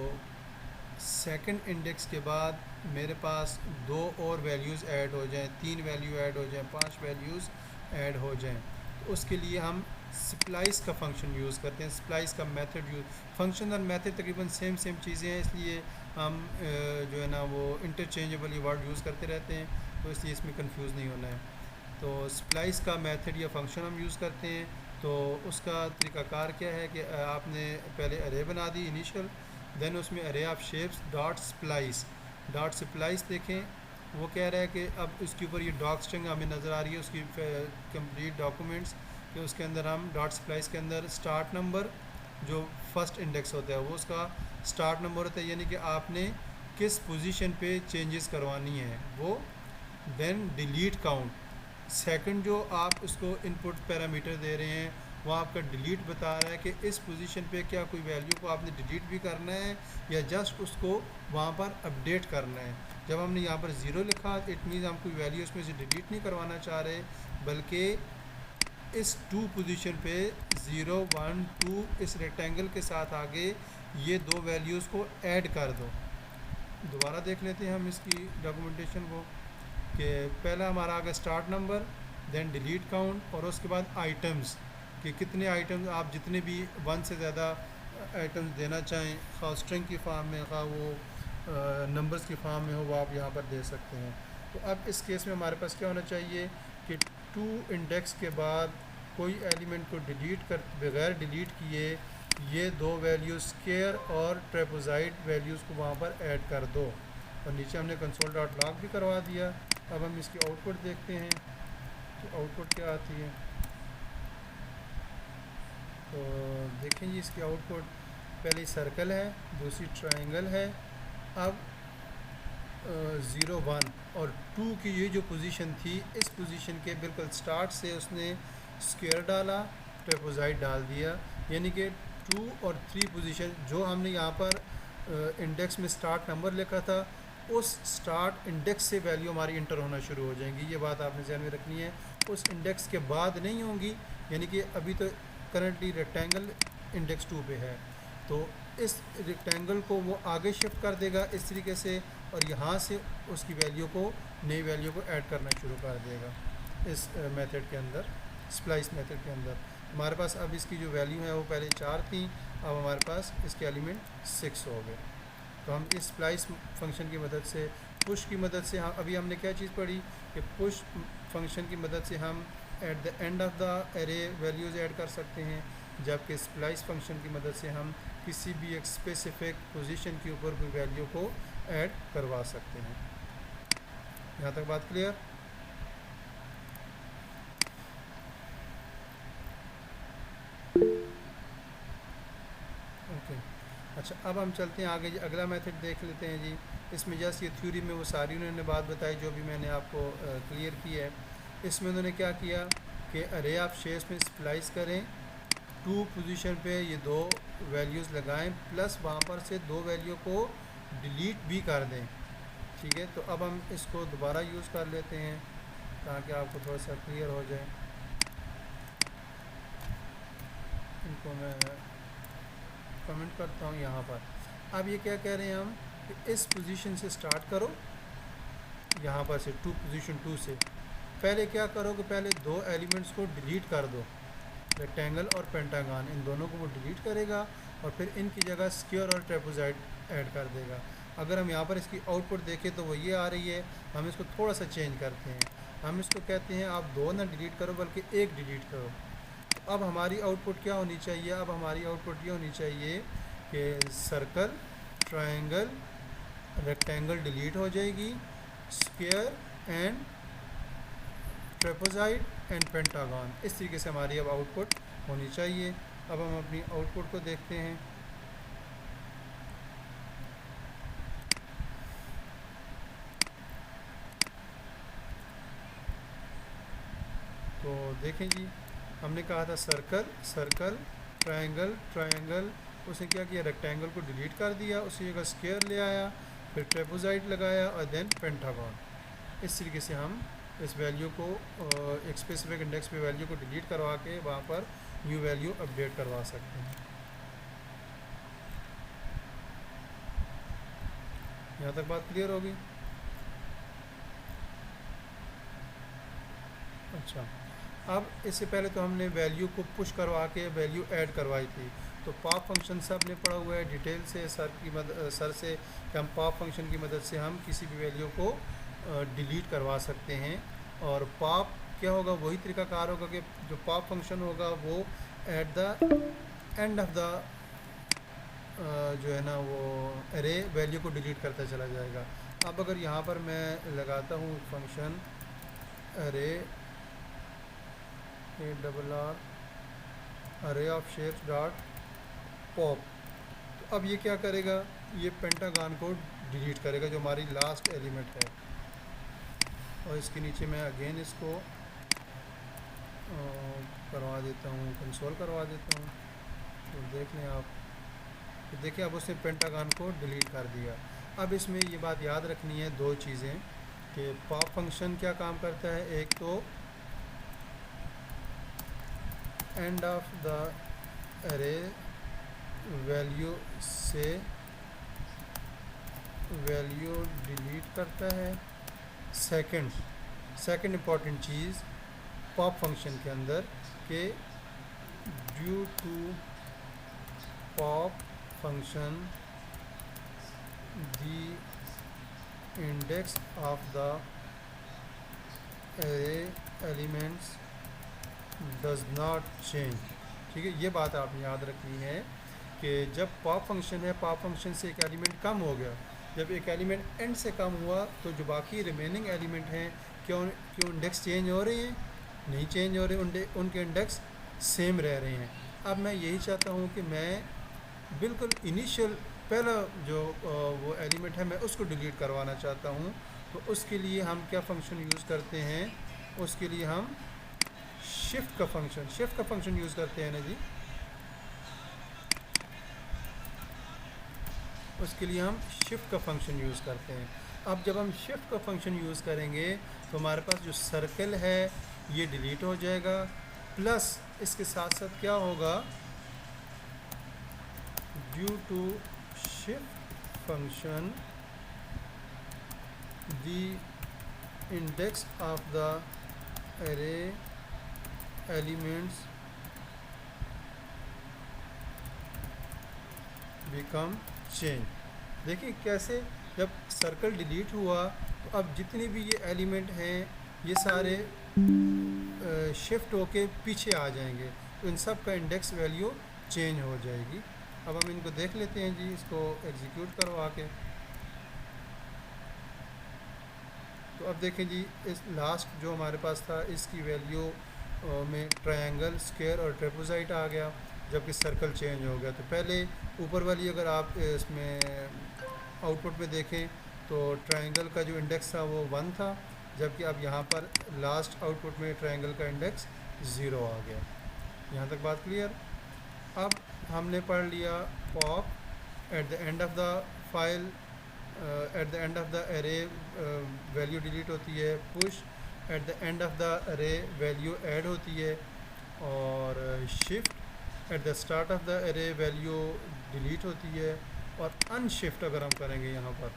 सेकंड इंडेक्स के बाद मेरे पास 2 और वैल्यूज़ ऐड हो जाएं, 3 वैल्यू ऐड हो जाएं, 5 वैल्यूज़ ऐड हो जाएं, तो उसके लिए हम स्प्लाइस का फंक्शन यूज़ करते हैं, स्प्लाइस का मेथड यूज़, फंक्शन और मेथड तकरीबन सेम चीज़ें हैं, इसलिए हम जो है ना वो इंटरचेंजेबल ये वर्ड यूज़ करते रहते हैं, तो इसलिए इसमें कंफ्यूज नहीं होना है। तो स्प्लाइस का मेथड या फंक्शन हम यूज़ करते हैं, तो उसका तरीक़ाकार क्या है कि आपने पहले एरे बना दी इनिशियल, देन उसमें array of shapes dot splice देखें, वो कह रहा है कि अब उसके ऊपर ये डॉक स्ट्रिंग हमें नज़र आ रही है उसकी कंप्लीट डॉक्यूमेंट्स, कि उसके अंदर हम डॉट स्प्लाइस के अंदर स्टार्ट नंबर जो फर्स्ट इंडेक्स होता है वो उसका स्टार्ट नंबर होता है, यानी कि आपने किस पोजीशन पे चेंजेस करवानी है वो, देन डिलीट काउंट, सेकंड जो आप उसको इनपुट पैरामीटर दे रहे हैं वो आपका डिलीट बता रहा है कि इस पोजीशन पे क्या कोई वैल्यू को आपने डिलीट भी करना है या जस्ट उसको वहाँ पर अपडेट करना है। जब हमने यहाँ पर 0 लिखा, इट मीन्स हम कोई वैल्यू उसमें से डिलीट नहीं करवाना चाह रहे, बल्कि इस 2 पोजीशन पे 0, 1, 2 इस रेक्टेंगल के साथ आगे ये 2 वैल्यूज़ को ऐड कर दो। दोबारा देख लेते हैं हम इसकी डॉक्यूमेंटेशन को, कि पहला हमारा आगे start number, then delete count, और उसके बाद आइटम्स, कि कितने आइटम्स आप जितने भी 1 से ज़्यादा आइटम्स देना चाहें, खा स्ट्रिंग की फॉर्म में, खा वो नंबर्स की फॉर्म में हो, वो आप यहाँ पर दे सकते हैं। तो अब इस केस में हमारे पास क्या होना चाहिए कि 2 इंडेक्स के बाद कोई एलिमेंट को डिलीट कर बगैर डिलीट किए ये 2 वैल्यूज़ स्केयर और ट्रेपोज़ाइड वैल्यूज़ को वहाँ पर ऐड कर दो, और नीचे हमने कंसोल डॉट लॉग भी करवा दिया। अब हम इसकी आउटपुट देखते हैं कि आउटपुट क्या आती है। तो देखें जी इसकी आउटपुट, पहली सर्कल है, दूसरी ट्रायंगल है, अब 0, 1 और 2 की ये जो पोजीशन थी, इस पोजीशन के बिल्कुल स्टार्ट से उसने स्क्वायर डाला, ट्रेपोज़ाइड डाल दिया, यानी कि 2 और 3 पोजीशन जो हमने यहाँ पर इंडेक्स में स्टार्ट नंबर लिखा था, उस स्टार्ट इंडेक्स से वैल्यू हमारी इंटर होना शुरू हो जाएंगी। ये बात आपने ध्यान में रखनी है, उस इंडेक्स के बाद नहीं होंगी, यानी कि अभी तो करंटली रेक्टेंगल इंडेक्स 2 पे है, तो इस रेक्टेंगल को वो आगे शिफ्ट कर देगा इस तरीके से, और यहाँ से उसकी वैल्यू को, नई वैल्यू को ऐड करना शुरू कर देगा इस मेथड के अंदर, स्प्लाइस मेथड के अंदर। हमारे पास अब इसकी जो वैल्यू है वो पहले 4 थी, अब हमारे पास इसके एलिमेंट 6 हो गए। तो हम इस स्प्लाइस फंक्शन की मदद से, पुश की मदद से, हम अभी हमने क्या चीज़ पढ़ी कि पुश फंक्शन की मदद से हम at the end of the array values add कर सकते हैं, जबकि स्प्लाइस फंक्शन की मदद से हम किसी भी एक स्पेसिफिक पोजीशन के ऊपर कोई वैल्यू को ऐड करवा सकते हैं। यहाँ तक बात क्लियर? ओके, अच्छा अब हम चलते हैं आगे जी, अगला मेथड देख लेते हैं जी। इसमें जस्ट ये थ्योरी में वो सारी उन्होंने बात बताई जो भी मैंने आपको क्लियर की है। इसमें उन्होंने क्या किया कि अरे ऑफ शेप्स में स्प्लाइस करें, 2 पोजीशन पे ये 2 वैल्यूज़ लगाएं, प्लस वहाँ पर से 2 वैल्यू को डिलीट भी कर दें। ठीक है, तो अब हम इसको दोबारा यूज़ कर लेते हैं ताकि आपको थोड़ा सा क्लियर हो जाए। इनको मैं कमेंट करता हूँ यहाँ पर। अब ये क्या कह रहे हैं हम कि इस पोजीशन से स्टार्ट करो, यहाँ पर से पोजीशन 2 से पहले क्या करो कि पहले 2 एलिमेंट्स को डिलीट कर दो, रेक्टेंगल और पेंटागन, इन दोनों को वो डिलीट करेगा और फिर इनकी जगह स्क्वायर और ट्रेपेजॉइड ऐड कर देगा। अगर हम यहाँ पर इसकी आउटपुट देखें तो वो ये आ रही है। हम इसको थोड़ा सा चेंज करते हैं, हम इसको कहते हैं आप 2 ना डिलीट करो बल्कि 1 डिलीट करो। अब हमारी आउटपुट क्या होनी चाहिए? अब हमारी आउटपुट ये होनी चाहिए कि सर्कल, ट्रायंगल, रेक्टेंगल डिलीट हो जाएगी, square and trapezoid and pentagon, इस तरीके से हमारी अब आउटपुट होनी चाहिए। अब हम अपनी आउटपुट को देखते हैं। तो देखें जी, हमने कहा था सर्कल, सर्कल, ट्रायंगल, ट्रायंगल, उसने क्या किया, रेक्टेंगल को डिलीट कर दिया, उसी जगह स्क्वायर ले आया, फिर ट्रेपेजॉइड लगाया और देन पेंटागन। इस तरीके से हम इस वैल्यू को एक स्पेसिफिक इंडेक्स पे वैल्यू को डिलीट करवा के वहाँ पर न्यू वैल्यू अपडेट करवा सकते हैं। यहाँ तक बात क्लियर होगी? अच्छा, अब इससे पहले तो हमने वैल्यू को पुश करवा के वैल्यू ऐड करवाई थी। तो पॉप फंक्शन सब ने पढ़ा हुआ है डिटेल से, सर से कि हम पॉप फंक्शन की मदद से हम किसी भी वैल्यू को डिलीट करवा सकते हैं। और पॉप क्या होगा, वही तरीकाकार होगा कि जो पॉप फंक्शन होगा वो at the end of the जो है ना वो अरे वैल्यू को डिलीट करता चला जाएगा। अब अगर यहाँ पर मैं लगाता हूँ फंक्शन अरे ARR अरे ऑफ शेप्स डॉट पॉप, तो अब ये क्या करेगा, ये पेंटागन को डिलीट करेगा जो हमारी लास्ट एलिमेंट है। और इसके नीचे मैं अगेन इसको करवा देता हूँ, कंसोल करवा देता हूँ, तो देख लें आप। तो देखिए अब उसने पेंटागन को डिलीट कर दिया। अब इसमें ये बात याद रखनी है 2 चीज़ें कि पॉप फंक्शन क्या काम करता है। एक तो end of the array value से वैल्यू डिलीट करता है। सेकंड इम्पॉर्टेंट चीज़ पॉप फंक्शन के अंदर कि due to pop function the index of the array elements does not change. ठीक है, ये बात आपने याद रखनी है कि जब पॉप फंक्शन है, पॉप फंक्शन से एक एलिमेंट कम हो गया, जब एक एलिमेंट एंड से कम हुआ तो जो बाकी रिमेनिंग एलिमेंट हैं क्यों इंडेक्स चेंज हो रहे हैं? नहीं चेंज हो रहे, उनके इंडेक्स सेम रह रहे हैं। अब मैं यही चाहता हूँ कि मैं बिल्कुल इनिशियल पहला जो वो एलिमेंट है मैं उसको डिलीट करवाना चाहता हूँ। तो उसके लिए हम क्या फंक्शन यूज़ करते हैं? उसके लिए हम शिफ्ट का फंक्शन यूज़ करते हैं ना जी। उसके लिए हम शिफ्ट का फंक्शन यूज़ करते हैं। अब जब हम शिफ्ट का फंक्शन यूज़ करेंगे तो हमारे पास जो सर्कल है ये डिलीट हो जाएगा, प्लस इसके साथ साथ क्या होगा due to shift function the index of the array elements become change. देखिए कैसे जब सर्कल डिलीट हुआ तो अब जितने भी ये एलिमेंट हैं ये सारे शिफ्ट होके पीछे आ जाएंगे, तो इन सब का इंडेक्स वैल्यू चेंज हो जाएगी। अब हम इनको देख लेते हैं जी, इसको एग्जीक्यूट करवा के। तो अब देखें जी, इस लास्ट जो हमारे पास था इसकी वैल्यू में ट्रायंगल, स्क्वायर और ट्रेपेजॉइड आ गया, जबकि सर्कल चेंज हो गया। तो पहले ऊपर वाली अगर आप इसमें आउटपुट में देखें तो ट्रायंगल का जो इंडेक्स था वो 1 था, जबकि अब यहाँ पर लास्ट आउटपुट में ट्रायंगल का इंडेक्स 0 आ गया। यहाँ तक बात क्लियर। अब हमने पढ़ लिया pop at the end of the file, at the end of the array value delete होती है, push at the end of the array value add होती है, और shift at the start of the array value delete होती है, और unshift अगर हम करेंगे यहाँ पर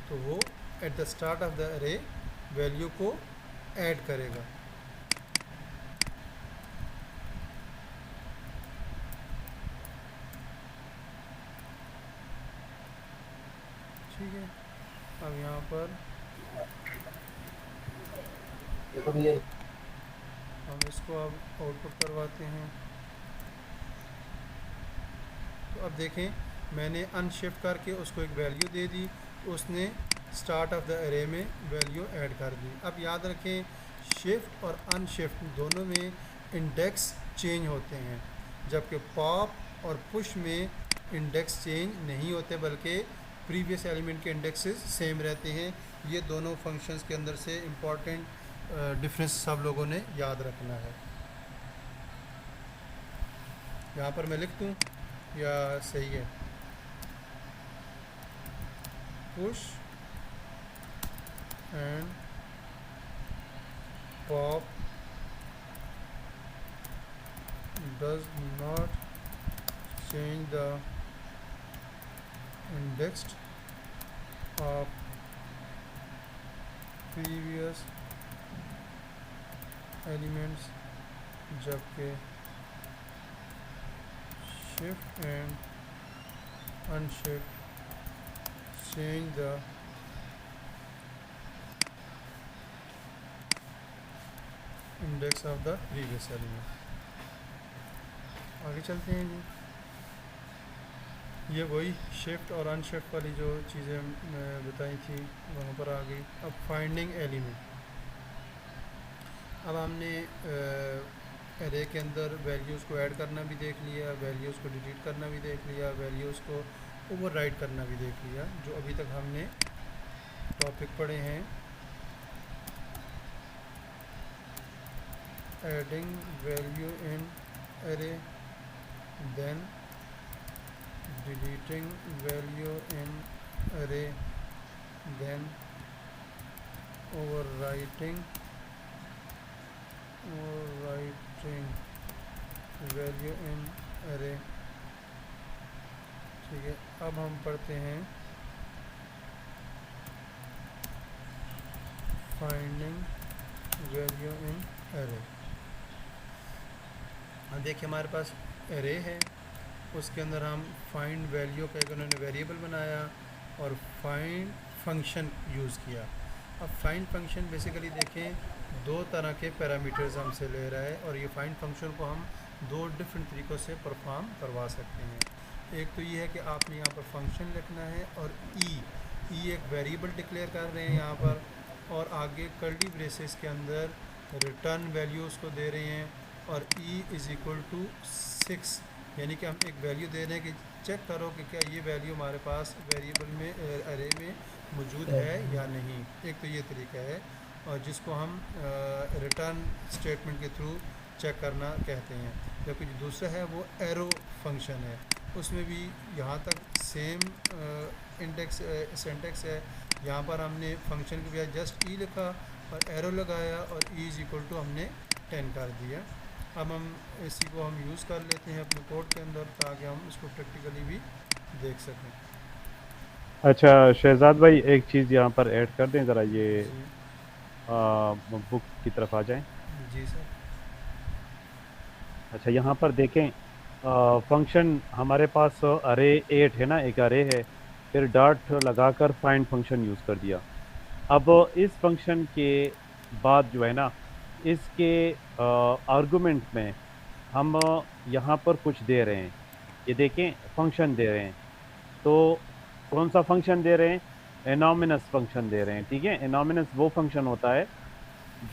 तो वो at the start of the array value को ऐड करेगा। ठीक है, अब यहाँ पर हम इसको अब आउटपुट करवाते हैं। तो अब देखें मैंने अनशिफ्ट करके उसको एक वैल्यू दे दी, तो उसने स्टार्ट ऑफ द अरे में वैल्यू ऐड कर दी। अब याद रखें शिफ्ट और अनशिफ्ट दोनों में इंडेक्स चेंज होते हैं, जबकि पॉप और पुश में इंडेक्स चेंज नहीं होते, बल्कि प्रीवियस एलिमेंट के इंडेक्सेस सेम रहते हैं। ये दोनों फंक्शंस के अंदर से इम्पॉर्टेंट डिफरेंस सब लोगों ने याद रखना है। यहाँ पर मैं लिख दूँ या सही है? Push and pop does not change the index of previous elements, जबकि shift and unshift change the index of the previous element। आगे चलते हैं जी। ये वही शिफ्ट और अनशिफ्ट वाली जो चीज़ें बताई थी वहाँ पर आ गई। अब फाइंडिंग एलिमेंट, अब हमने एरे के अंदर वैल्यूज़ को ऐड करना भी देख लिया, वैल्यूज़ को डिलीट करना भी देख लिया, वैल्यूज़ को ओवरराइड करना भी देख लिया, जो अभी तक हमने टॉपिक पढ़े हैं। Adding value in array, then deleting value in array, then overwriting value in array। ठीक है, अब हम पढ़ते हैं finding value in array। देखिए हमारे पास एरे है, उसके अंदर हम फाइंड वैल्यू का एक उन्होंने वेरिएबल बनाया और फाइंड फंक्शन यूज़ किया। अब फाइंड फंक्शन बेसिकली देखें दो तरह के पैरामीटर्स हमसे ले रहा है, और ये फाइंड फंक्शन को हम दो डिफरेंट तरीक़ों से परफॉर्म करवा सकते हैं। एक तो ये है कि आपने यहाँ पर फंक्शन लिखना है और ई एक वेरिएबल डिक्लेयर कर रहे हैं यहाँ पर, और आगे कर्ली ब्रेसेस के अंदर रिटर्न वैल्यूज़ को दे रहे हैं, और ई इज़ इक्वल टू 6, यानी कि हम एक वैल्यू दे रहे हैं कि चेक करो कि क्या ये वैल्यू हमारे पास वेरिएबल में अरे में मौजूद है या नहीं। एक तो ये तरीका है, और जिसको हम रिटर्न स्टेटमेंट के थ्रू चेक करना कहते हैं। जबकि जो दूसरा है वो एरो फंक्शन है, उसमें भी यहाँ तक सेम इंडेक्स सिंटैक्स है। यहाँ पर हमने फंक्शन के बजाय जस्ट ई लिखा और एरो लगाया, और ई इज़ इक्वल टू हमने 10 कर दिया। अब हम इसी को हम यूज़ कर लेते हैं अपने कोड के अंदर ताकि हम इसको प्रैक्टिकली भी देख सकें। अच्छा शहजाद भाई, एक चीज़ यहाँ पर ऐड कर दें, ज़रा ये जी बुक की तरफ आ जाएं। जी सर। अच्छा यहाँ पर देखें, फंक्शन हमारे पास अरे 8 है ना, एक अरे है, फिर डॉट लगाकर फाइंड फंक्शन यूज़ कर दिया। अब इस फंक्शन के बाद जो है ना, इसके आर्गुमेंट में हम यहाँ पर कुछ दे रहे हैं। ये देखें, फंक्शन दे रहे हैं। तो कौन सा फंक्शन दे रहे हैं? एनोमिनस फंक्शन दे रहे हैं। ठीक है, एनोमिनस वो फंक्शन होता है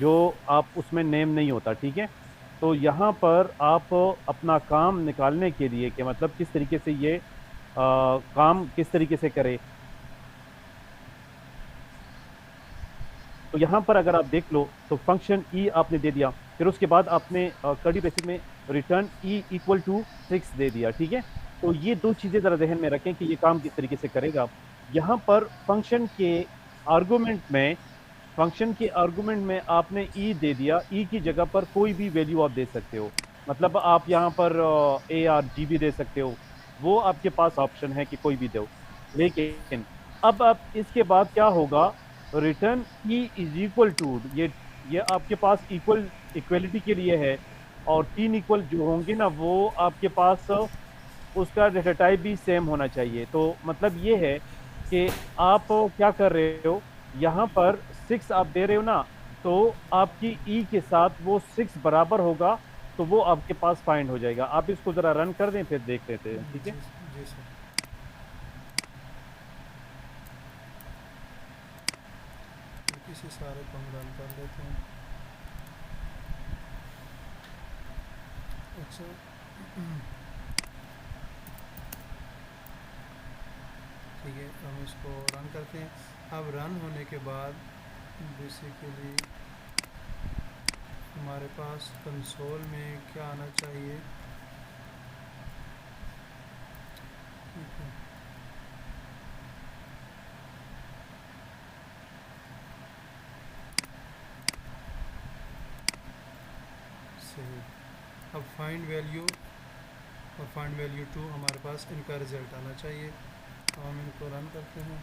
जो आप उसमें नेम नहीं होता। ठीक है, तो यहाँ पर आप अपना काम निकालने के लिए कि मतलब किस तरीके से ये काम किस तरीके से करे, तो यहाँ पर अगर आप देख लो तो फंक्शन ई आपने दे दिया, फिर उसके बाद आपने कर्ली ब्रेसेस में रिटर्न ई इक्वल टू 6 दे दिया। ठीक है, तो ये दो चीज़ें ज़रा जहन में रखें कि ये काम किस तरीके से करेगा। यहाँ पर फंक्शन के आर्गुमेंट में आपने ई दे दिया, ई की जगह पर कोई भी वैल्यू आप दे सकते हो। मतलब आप यहाँ पर ए आर जी भी दे सकते हो, वो आपके पास ऑप्शन है कि कोई भी दो। लेकिन अब आप इसके बाद क्या होगा, return e is equal to, ये आपके पास इक्वलिटी के लिए है, और 3 इक्वल जो होंगे ना वो आपके पास उसका डेटा टाइप भी सेम होना चाहिए। तो मतलब ये है कि आप क्या कर रहे हो, यहाँ पर 6 आप दे रहे हो ना, तो आपकी ई के साथ वो 6 बराबर होगा, तो वो आपके पास फाइंड हो जाएगा। आप इसको ज़रा रन कर दें, फिर देख लेते हैं। ठीक है, जी सर। किसी सारे को हम रन कर लेते हैं। अच्छा ठीक है, हम इसको रन करते हैं। अब रन होने के बाद बेसिकली हमारे पास कंसोल में क्या आना चाहिए, ठीक है। सही, अब फाइंड वैल्यू और फाइंड वैल्यू 2 हमारे पास इनका रिज़ल्ट आना चाहिए। तो हम इनको रन करते हैं।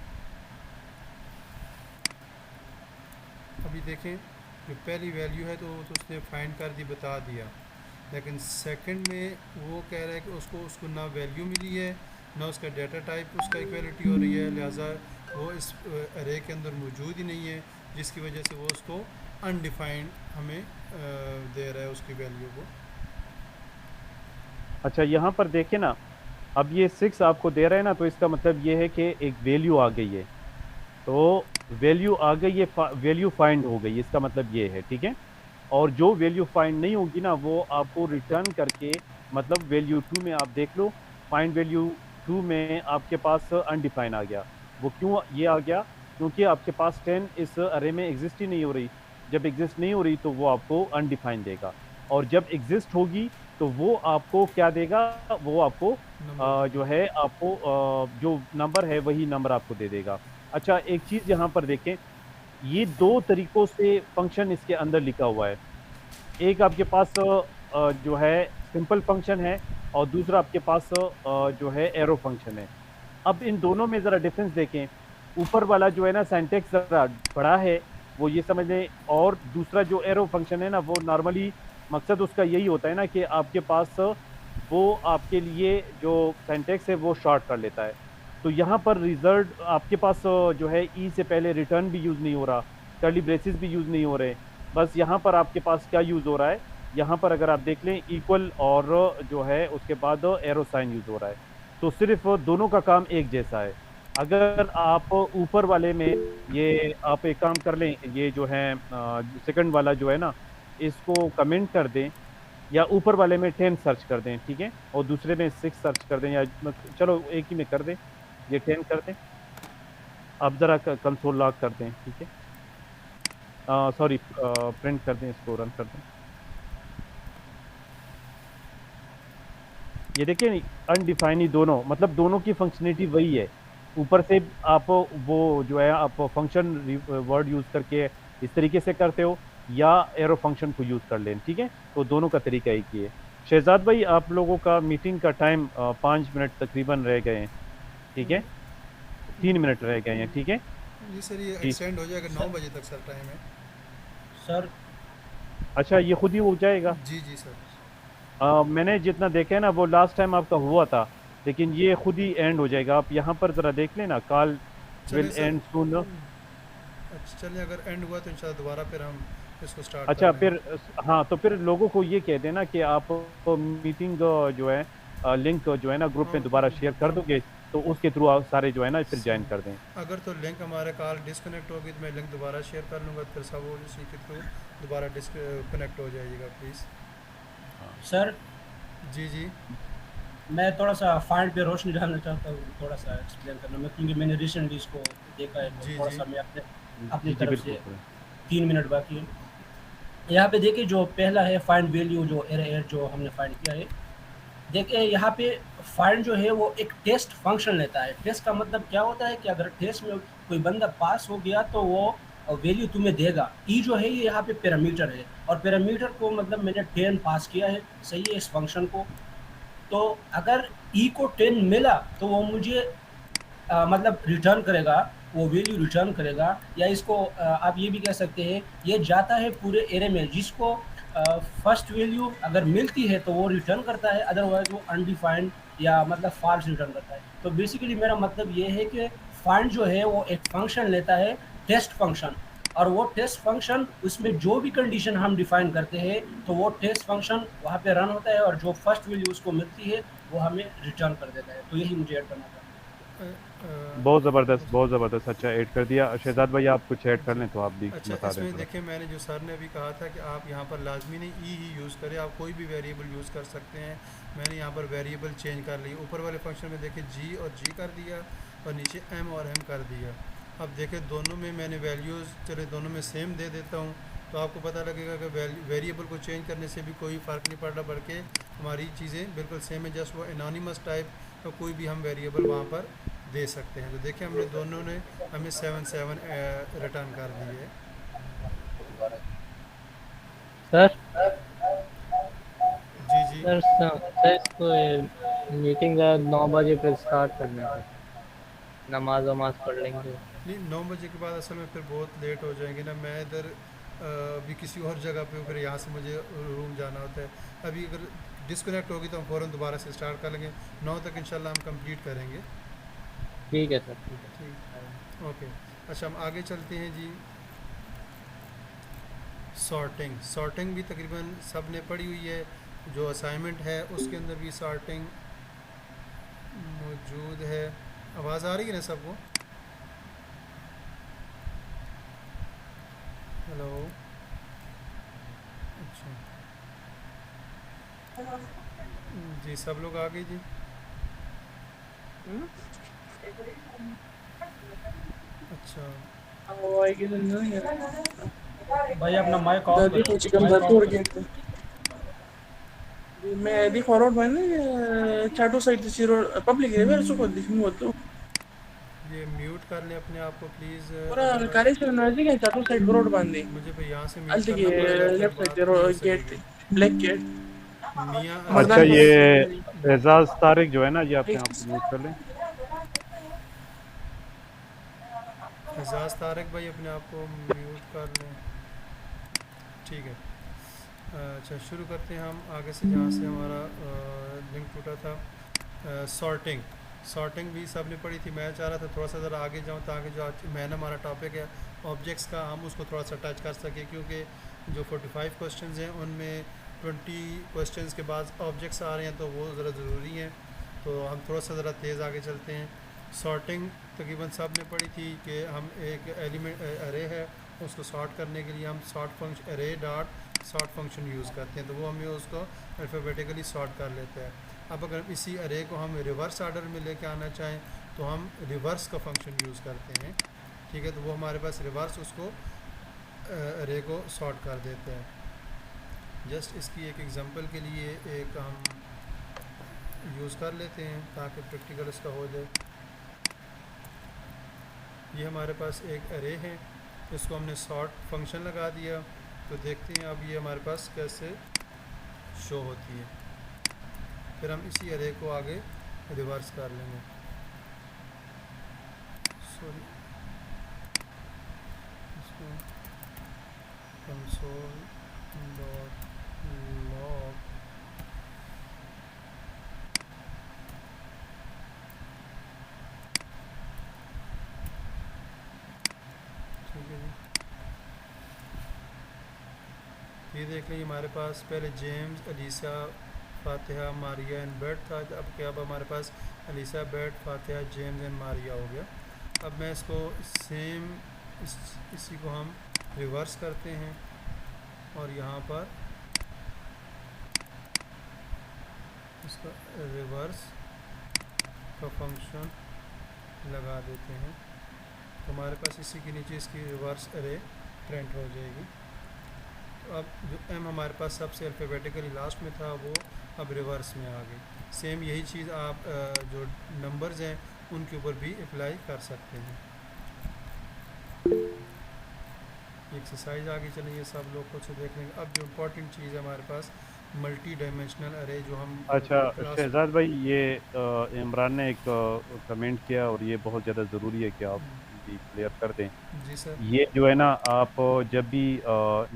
अभी देखें, जो पहली वैल्यू है तो उसने फाइंड कर दी, बता दिया, लेकिन सेकंड में वो कह रहा है कि उसको ना वैल्यू मिली है, ना उसका डाटा टाइप उसका इक्वलिटी हो रही है, लिहाजा वो इस अरे के अंदर मौजूद ही नहीं है, जिसकी वजह से वो उसको अनडिफाइंड हमें दे रहा है उसकी वैल्यू को। अच्छा यहाँ पर देखें ना, अब ये 6 आपको दे रहे हैं ना, तो इसका मतलब ये है कि एक वैल्यू आ गई है। तो वैल्यू आ गई है, वैल्यू फाइंड हो गई, इसका मतलब ये है। ठीक है, और जो वैल्यू फाइंड नहीं होगी ना, वो आपको रिटर्न करके, मतलब वैल्यू 2 में आप देख लो, फाइंड वैल्यू 2 में आपके पास अनडिफाइन आ गया। वो क्यों ये आ गया? क्योंकि आपके पास 10 इस अरे में एग्जिस्ट ही नहीं हो रही। जब एग्जिस्ट नहीं हो रही तो वो आपको अनडिफाइंड देगा, और जब एग्जिस्ट होगी तो वो आपको क्या देगा, वो आपको जो है आपको जो नंबर है वही नंबर आपको दे देगा। अच्छा एक चीज़ यहाँ पर देखें, ये 2 तरीकों से फंक्शन इसके अंदर लिखा हुआ है। एक आपके पास जो है सिंपल फंक्शन है, और दूसरा आपके पास जो है एरो फंक्शन है। अब इन दोनों में ज़रा डिफरेंस देखें। ऊपर वाला जो है ना सिंटैक्स ज़रा बड़ा है, वो ये समझ लें, और दूसरा जो एरो फंक्शन है ना, वो नॉर्मली मकसद उसका यही होता है ना कि आपके पास वो आपके लिए जो सिंटैक्स है वो शॉर्ट कर लेता है। तो यहाँ पर रिजल्ट आपके पास जो है ई से पहले रिटर्न भी यूज़ नहीं हो रहा, कर्ली ब्रेसेस भी यूज़ नहीं हो रहे, बस यहाँ पर आपके पास क्या यूज़ हो रहा है, यहाँ पर अगर आप देख लें इक्वल और जो है उसके बाद एरो साइन यूज़ हो रहा है। तो सिर्फ दोनों का काम एक जैसा है। अगर आप ऊपर वाले में ये आप एक काम कर लें, ये जो है सेकंड वाला जो है ना, इसको कमेंट कर दें, या ऊपर वाले में 10 सर्च कर दें। ठीक है, और दूसरे में 6 सर्च कर दें, या चलो एक ही में कर दें, ये 10 कर दें। अब ज़रा कंसोल लॉग कर दें। ठीक है, सॉरी प्रिंट कर दें, इसको रन कर दें। ये देखिए अनडिफाइंड ही दोनों, मतलब दोनों की फंक्शनलिटी वही है। ऊपर से आप वो जो है आप फंक्शन वर्ड यूज़ करके इस तरीके से करते हो, या एरो फंक्शन को यूज़ कर लें, ठीक है। तो दोनों का तरीका एक ही है। शहजाद भाई, आप लोगों का मीटिंग का टाइम 5 मिनट तकरीबन रह गए हैं, ठीक है, 3 मिनट रह गए हैं, ठीक है जी सर, ये जी। एक्सटेंड हो जाएगा 9 सर बजे तक सर टाइम है। सर अच्छा, ये खुद ही हो जाएगा। जी जी सर। मैंने जितना देखा है ना, वो लास्ट टाइम आपका हुआ था, लेकिन ये खुद ही एंड हो जाएगा। आप यहाँ पर ज़रा देख लेना, कॉल चलिए विल सर। And soon. अच्छा चलिए, अगर एंड हुआ तो इंशाल्लाह दोबारा फिर हम इसको स्टार्ट कर अच्छा लेंगे। फिर, हाँ, तो फिर लोगों को ये कह देना कि आप मीटिंग जो है लिंक जो है ना ग्रुप में दोबारा शेयर कर दोगे, तो उसके थ्रू आप सारे जो है ना फिर ज्वाइन कर दें। अगर तो लिंक हमारे कॉल डिसकनेक्ट होगी तो मैं लिंक दोबारा शेयर कर लूँगा, फिर सब वो उसी के थ्रू दोबारा डिसकनेक्ट हो जाइएगा प्लीज़। सर जी जी मैं थोड़ा सा फाइंड पे रोशनी डालना चाहता हूँ, थोड़ा सा एक्सप्लेन करना मैं, क्योंकि मैंने रिसेंटली इसको देखा है, तो जी थोड़ा जी सा मैं अपनी जी जी, तरफ बिल्कुल से करें। 3 मिनट बाकी है। यहाँ पे देखिए, जो पहला है फाइंड वैल्यू, जो एरर जो हमने फाइंड किया है, देखिए यहाँ पे फाइंड जो है वो एक टेस्ट फंक्शन लेता है। टेस्ट का मतलब क्या होता है कि अगर टेस्ट में कोई बंदा पास हो गया तो वो वैल्यू तुम्हें देगा। ई जो है ये यहाँ पे पैरामीटर है, और पैरामीटर को मतलब मैंने 10 पास किया है, सही है, इस फंक्शन को। तो अगर ई को 10 मिला तो वो मुझे मतलब रिटर्न करेगा, वो वैल्यू रिटर्न करेगा। या इसको आप ये भी कह सकते हैं, ये जाता है पूरे एरे में, जिसको फर्स्ट वैल्यू अगर मिलती है तो वो रिटर्न करता है, अदरवाइज वो अनडिफाइंड या मतलब फॉल्स रिटर्न करता है। तो बेसिकली मेरा मतलब ये है कि फाइंड जो है वो एक फंक्शन लेता है, टेस्ट फंक्शन, और वो टेस्ट फंक्शन, उसमें जो भी कंडीशन हम डिफाइन करते हैं तो वो टेस्ट फंक्शन वहाँ पे रन होता है, और जो फर्स्ट वैल्यू उसको मिलती है वो हमें रिटर्न कर देता है। तो यही मुझे ऐड करना था। बहुत ज़बरदस्त, बहुत ज़बरदस्त, अच्छा ऐड कर दिया। शहजाद भाई, आप कुछ ऐड कर लें तो आप भी अच्छा, बता दें इसमें थोड़ा। देखिए मैंने जो सर ने अभी कहा था कि आप यहाँ पर लाजमी नहीं ई ही यूज़ करें, आप कोई भी वेरिएबल यूज़ कर सकते हैं। मैंने यहाँ पर वेरिएबल चेंज कर ली, ऊपर वाले फंक्शन में देखिए जी और जी कर दिया, और नीचे एम और एम कर दिया। अब देखिए दोनों में मैंने वैल्यूज़, चले दोनों में सेम दे देता हूँ, तो आपको पता लगेगा कि वेरिएबल को चेंज करने से भी कोई फ़र्क नहीं पड़ रहा, बल्कि हमारी चीज़ें बिल्कुल सेम है। जस्ट वो एनोनिमस टाइप का कोई भी हम वेरिएबल वहाँ पर दे सकते हैं। तो देखिए हमने दोनों ने हमें 7 रिटर्न कर दिए। सर जी जी सर इसको मीटिंग 9 बजे फिर स्टार्ट करना है, नमाज वमाज पढ़ लेंगे। नहीं, 9 बजे के बाद असल में फिर बहुत लेट हो जाएंगे ना, मैं इधर भी किसी और जगह पे हूँ, फिर यहाँ से मुझे रूम जाना होता है। अभी अगर डिस्कनेक्ट होगी तो हम फ़ौरन दोबारा से स्टार्ट कर लेंगे, 9 तक इंशाल्लाह हम कंप्लीट करेंगे। ठीक है सर, ठीक है। ठीक, ओके। अच्छा, हम आगे चलते हैं जी। सॉर्टिंग भी तकरीबन सब ने पढ़ी हुई है, जो असाइनमेंट है उसके अंदर भी सॉर्टिंग मौजूद है। आवाज़ आ रही है ना सबको? हेलो, अच्छा जी, सब लोग आ गए जी। अच्छा, भाई अपना माइक ऑफ Dati करो, ko chikam mike dati off करो। urgent. मैं di forward मैंने chato site zero public है मेरे को दिखने वो तो ये म्यूट कर लें अपने आप को प्लीज़। पूरा अदरवाइज कार्य से नाजी के chato site forward बांधी मुझे फिर यहाँ से म्यूट अलती करना के पड़ेगा, फिर left side बात zero नहीं हो gate सकेगी। black gate मियाँ अच्छा, मर्दान ये को एजाज तारिक जो है ना, ये अपने आप को म्यूट कर लें। एजाज तारिक भाई अपने आप को म्यूट कर लें, ठीक है। अच्छा, शुरू करते हैं हम आगे से जहाँ से हमारा लिंक टूटा था। सॉर्टिंग भी सब ने पढ़ी थी। मैं चाह रहा था थोड़ा सा ज़रा आगे जाऊँ, ताकि जो मैंने हमारा टॉपिक है ऑब्जेक्ट्स का, हम उसको थोड़ा सा टच कर सकें, क्योंकि जो 45 क्वेश्चंस हैं उनमें 20 क्वेश्चंस के बाद ऑब्जेक्ट्स आ रहे हैं, तो वो ज़रा ज़रूरी हैं। तो हम थोड़ा सा ज़रा तेज़ आगे चलते हैं। सॉर्टिंग तकरीबन सब ने पढ़ी थी कि हम एक एलिमेंट अरे है, उसको सॉर्ट करने के लिए हम अरे डॉट सॉर्ट फंक्शन यूज़ करते हैं, तो वो हमें उसको अल्फ़ाबेटिकली सॉर्ट कर लेते हैं। अब अगर इसी अरे को हम रिवर्स आर्डर में लेके आना चाहें तो हम रिवर्स का फंक्शन यूज़ करते हैं, ठीक है। तो वो हमारे पास रिवर्स उसको अरे को सॉर्ट कर देते हैं। जस्ट इसकी एक एग्जांपल के लिए एक हम यूज़ कर लेते हैं ताकि प्रैक्टिकल इसका हो जाए। ये हमारे पास एक अरे है, इसको हमने सॉर्ट फंक्शन लगा दिया, तो देखते हैं अब ये हमारे पास कैसे शो होती है। फिर हम इसी अरे को आगे रिवर्स कर लेंगे। सॉरी, इसको कंसोल डॉट लॉग ठीक है जी। ये देख लीजिए हमारे पास पहले James, Alisa, Fatiha, Maria and Beth था। अब क्या, अब हमारे पास Alisa, Beth, Fatiha, James and Maria हो गया। अब मैं इसको सेम इसी को हम रिवर्स करते हैं और यहाँ पर इसका रिवर्स का फंक्शन लगा देते हैं। तो हमारे पास इसी के नीचे इसकी रिवर्स अरे प्रिंट हो जाएगी। तो अब जो एम हमारे पास सबसे अल्फ़ाबेटिकली लास्ट में था वो अब रिवर्स में आ गई। सेम यही चीज़ आप जो नंबर्स हैं उनके ऊपर भी अप्लाई कर सकते हैं। एक्सरसाइज आगे चलेंगे, सब लोग खुद से देख लेंगे। अब जो इम्पोर्टेंट चीज़ है हमारे पास मल्टी डायमेंशनल अरे जो हम अच्छा क्लास शहजाद भाई, ये इमरान ने एक कमेंट किया और ये बहुत ज़्यादा ज़रूरी है कि आप भी क्लियर कर दें। जी सर। ये जो है ना, आप जब भी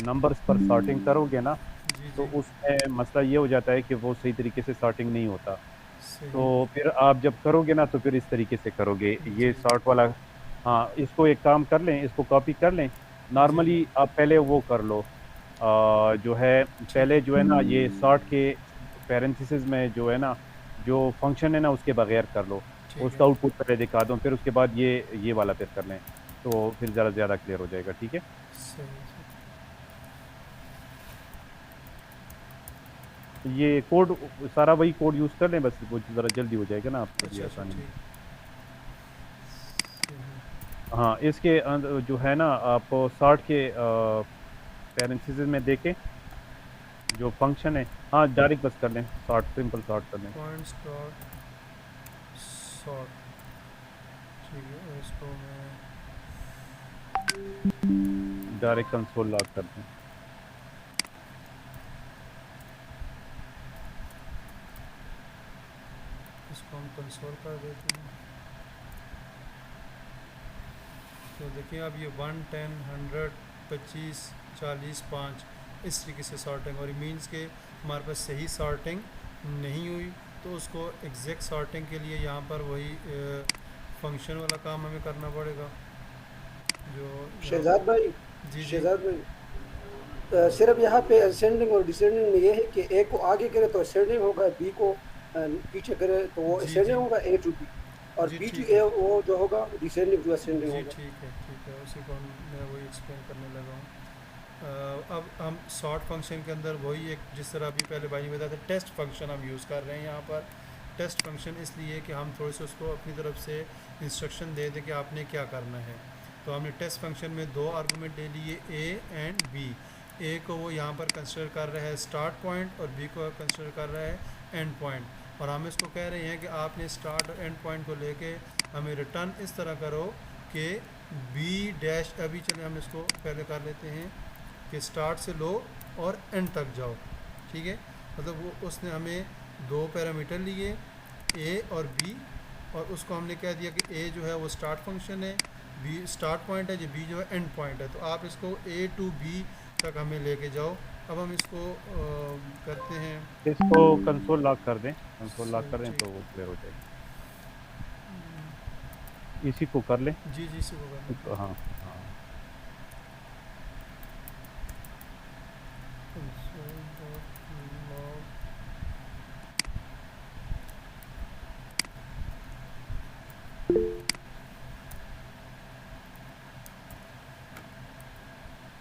नंबर्स पर सॉर्टिंग करोगे ना, जी तो जी उसमें मसला ये हो जाता है कि वो सही तरीके से सॉर्टिंग नहीं होता। सही। तो फिर आप जब करोगे ना तो फिर इस तरीके से करोगे, ये जी सॉर्ट वाला। हाँ, इसको एक काम कर लें, इसको कॉपी कर लें। नॉर्मली आप पहले वो कर लो, जो है पहले जो है ना ये सॉर्ट के पैरेंथेसिस में जो है ना, जो फंक्शन है ना उसके बगैर कर लो, ठीक उसका है। आउटपुट पहले दिखा दो, फिर उसके बाद ये वाला फिर कर लें, तो फिर ज़्यादा क्लियर हो जाएगा। ठीक है, सही सही। ये कोड सारा वही कोड यूज़ कर लें, बस वो ज़रा जल्दी हो जाएगा ना आपके लिए, अच्छा आसानी। ठीक। सही। हाँ, इसके जो है ना, आप सॉर्ट के पैरेंथेसिस में देखें जो फंक्शन है। हाँ, डायरेक्ट बस कर लें, सॉर्ट, सिंपल सॉर्ट कर लें। पॉइंट्स डॉट सॉर्ट, ठीक है। और इसको मैं डायरेक्ट कंसोल लॉग कर दें। इसको हम कंसोल कर देते हैं। तो देखिए अब ये 1, 10, 100, 25, 40, 5 इस तरीके से सॉर्टिंग, और मीन्स के हमारे पास सही सॉर्टिंग नहीं हुई तो उसको एग्जैक्ट सॉर्टिंग के लिए यहाँ पर वही फंक्शन वाला काम हमें करना पड़ेगा। जो शहजाद भाई, जी जी शहजाद भाई, सिर्फ यहाँ पे असेंडिंग और डिसेंडिंग में ये है कि ए को आगे करे तो असेंडिंग होगा, बी को पीछे करे तो वो जी असेंडिंग जी होगा, ए टू बी, और जी बी टू ठीक ए है वो जो होगा डिसेंडिंग टू असेंडिंग जी, होगा। ठीक है, उसी को मैं वही एक्सप्लेन करने लगा हूँ। अब हम सॉर्ट फंक्शन के अंदर वही एक, जिस तरह अभी पहले भाई ने बताया था, टेस्ट फंक्शन हम यूज़ कर रहे हैं यहाँ पर। टेस्ट फंक्शन इसलिए कि हम थोड़े से उसको अपनी तरफ से इंस्ट्रक्शन दे दें कि आपने क्या करना है। तो हमने टेस्ट फंक्शन में 2 आर्गूमेंट ले लिए, ए एंड बी। ए को वो यहाँ पर कंसिडर कर रहा है स्टार्ट पॉइंट और बी को कंसिडर कर रहा है एंड पॉइंट। और हम इसको कह रहे हैं कि आपने स्टार्ट और एंड पॉइंट को लेके हमें रिटर्न इस तरह करो कि बी डैश, अभी चले हम इसको पहले कर लेते हैं कि स्टार्ट से लो और एंड तक जाओ। ठीक है, मतलब वो उसने हमें 2 पैरामीटर लिए, ए और बी, और उसको हमने कह दिया कि ए जो है वो स्टार्ट फंक्शन है, बी स्टार्ट पॉइंट है, जो बी जो है एंड पॉइंट है। तो आप इसको ए टू बी तक हमें लेके जाओ। अब हम इसको करते हैं, इसको कंसोल लॉक कर दें, कंसोल लॉक कर दें ठीक। तो वो क्लियर हो जाएगा। इसी को कर लें। जी जी इसी को करना है। तो हाँ हाँ, console.log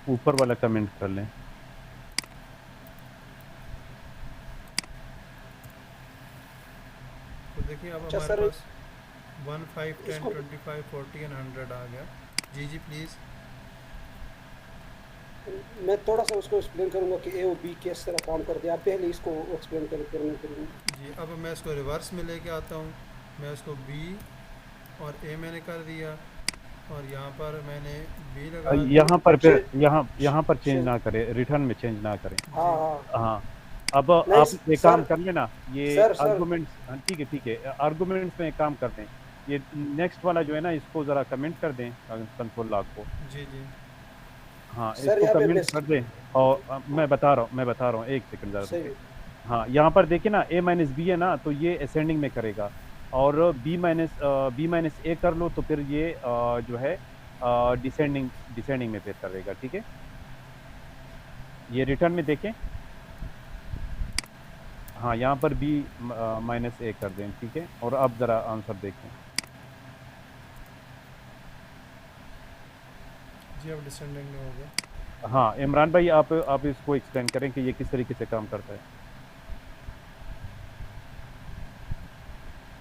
ऊपर वाला कमेंट कर लें। तो देखिए अब अच्छा हमारे सर, पास 1, 5, 10, इसको 25, 40 एंड 100 आ गया। जी जी प्लीज़। मैं थोड़ा सा उसको एक्सप्लेन करूंगा कि ए और बी किस तरह काम करते हैं। आप पहले इसको एक्सप्लेन करने करूँगा। जी अब मैं इसको रिवर्स में लेके आता हूँ। मैं इसको बी और ए मैंने कर दिया, और यहाँ पर मैंने बी लगा दिया। यहाँ पर फिर यहाँ पर चेंज चेंज- ना करें, रिटर्न में चेंज ना करें। हाँ हाँ हाँ, अब नहीं आप एक काम सर, कर लेना, ये सर आर्गुमेंट्स, ठीक है ठीक है, आर्गुमेंट्स में एक काम कर दें, ये नेक्स्ट वाला जो है ना इसको ज़रा कमेंट कर दें कंसोल लॉग को। जी जी हाँ, सर इसको यहाँ पे कमेंट कर दें। और मैं बता रहा हूँ, एक सेकंड ज़रा सही रुकिए। हाँ, यहाँ पर देखिए ना a-b है ना, तो ये असेंडिंग में करेगा, और b-a कर लो तो फिर ये जो है डिसेंडिंग में फिर करेगा, ठीक है। ये रिटर्न में देखें, हाँ यहाँ पर b-a कर दें, ठीक है। और अब ज़रा आंसर देखें। जी, अब डिसेंडिंग में हो गया। हाँ इमरान भाई, आप इसको एक्सप्लेन करें कि ये किस तरीके से काम करता है।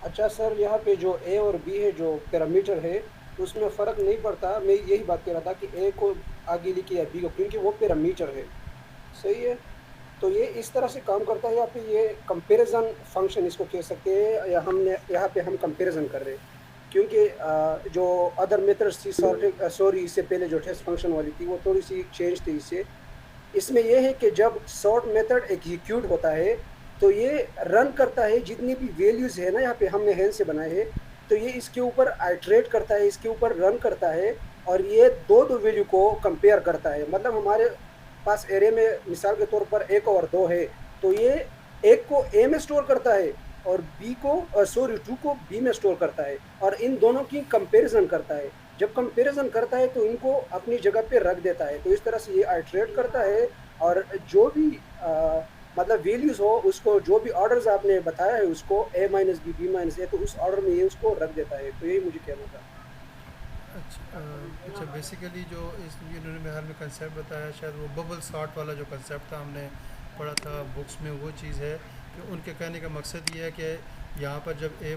अच्छा सर, यहाँ पे जो ए और बी है जो पैरामीटर है उसमें फ़र्क नहीं पड़ता। मैं यही बात कह रहा था कि ए को आगे लिखिए या बी को, क्योंकि वो पैरामीटर है। सही है, तो ये इस तरह से काम करता है। यहाँ पे ये कंपैरिजन फंक्शन इसको कह सकते हैं, या हमने यहाँ पे हम कंपैरिजन कर रहे हैं, क्योंकि जो अदर मेथड्स थी सॉरी इससे पहले जो टेस्ट फंक्शन वाली थी वो थोड़ी सी चेंज थी इससे। इसमें यह है कि जब सॉर्ट मेथड एग्जीक्यूट होता है तो ये रन करता है जितनी भी वैल्यूज़ है ना, यहाँ पे हमने हैंड से बनाए हैं, तो ये इसके ऊपर आइट्रेट करता है, इसके ऊपर रन करता है, और ये दो वैल्यू को कंपेयर करता है। मतलब हमारे पास एरे में मिसाल के तौर पर 1 और 2 है, तो ये 1 को ए में स्टोर करता है और बी को 2 को बी में स्टोर करता है, और इन दोनों की कंपैरिजन करता है। जब कंपैरिजन करता है तो इनको अपनी जगह पे रख देता है। तो इस तरह से ये आइट्रेट करता है, और जो भी मतलब वैल्यूज़ हो उसको, जो भी ऑर्डर्स आपने बताया है उसको a - b b - a, तो उस ऑर्डर में ये उसको रख देता है। तो यही मुझे कहना था। अच्छा बेसिकली जो इन्होंने मेहर में कंसेप्ट बताया, शायद वो बबल सॉर्ट वाला जो कंसेप्ट था हमने पढ़ा था बुक्स में, वो चीज़ है कि उनके कहने का मकसद ये है कि यहाँ पर जब a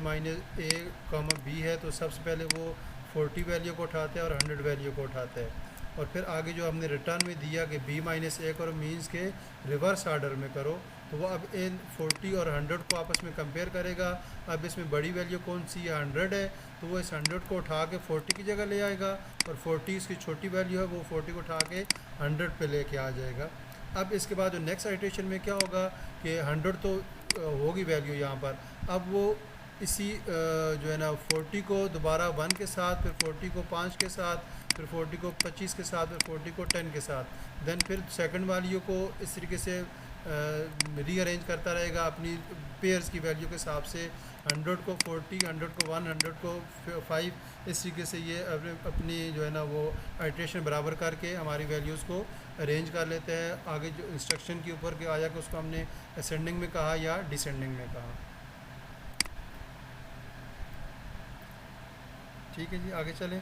- b है तो सबसे पहले वो 40 वैल्यू को उठाते हैं और 100 वैल्यू को उठाते हैं, और फिर आगे जो हमने रिटर्न में दिया कि b - a करो, मीन्स के रिवर्स ऑर्डर में करो, तो वो अब इन 40 और 100 को आपस में कंपेयर करेगा। अब इसमें बड़ी वैल्यू कौन सी है, 100 है, तो वो इस 100 को उठा के 40 की जगह ले आएगा, और 40 इसकी छोटी वैल्यू है, वो 40 को उठा के 100 पे लेके आ जाएगा। अब इसके बाद जो नेक्स्ट आइट्रेशन में क्या होगा कि 100 तो होगी वैल्यू यहाँ पर, अब वो इसी जो है ना 40 को दोबारा 1 के साथ, फिर 40 को 5 के साथ, फिर 40 को 25 के साथ, फिर 40 को 10 के साथ, देन फिर सेकंड वैल्यू को इस तरीके से रीअरेंज करता रहेगा अपनी पेयर्स की वैल्यू के हिसाब से। 100 को 40, 100 को 1, 100 को 5, इस तरीके से ये अपनी जो है ना वो आइट्रेशन बराबर करके हमारी वैल्यूज़ को अरेंज कर लेते हैं। आगे जो इंस्ट्रक्शन के ऊपर के आया कि उसको हमने असेंडिंग में कहा या डिसेंडिंग में कहा। ठीक है जी, आगे चलें।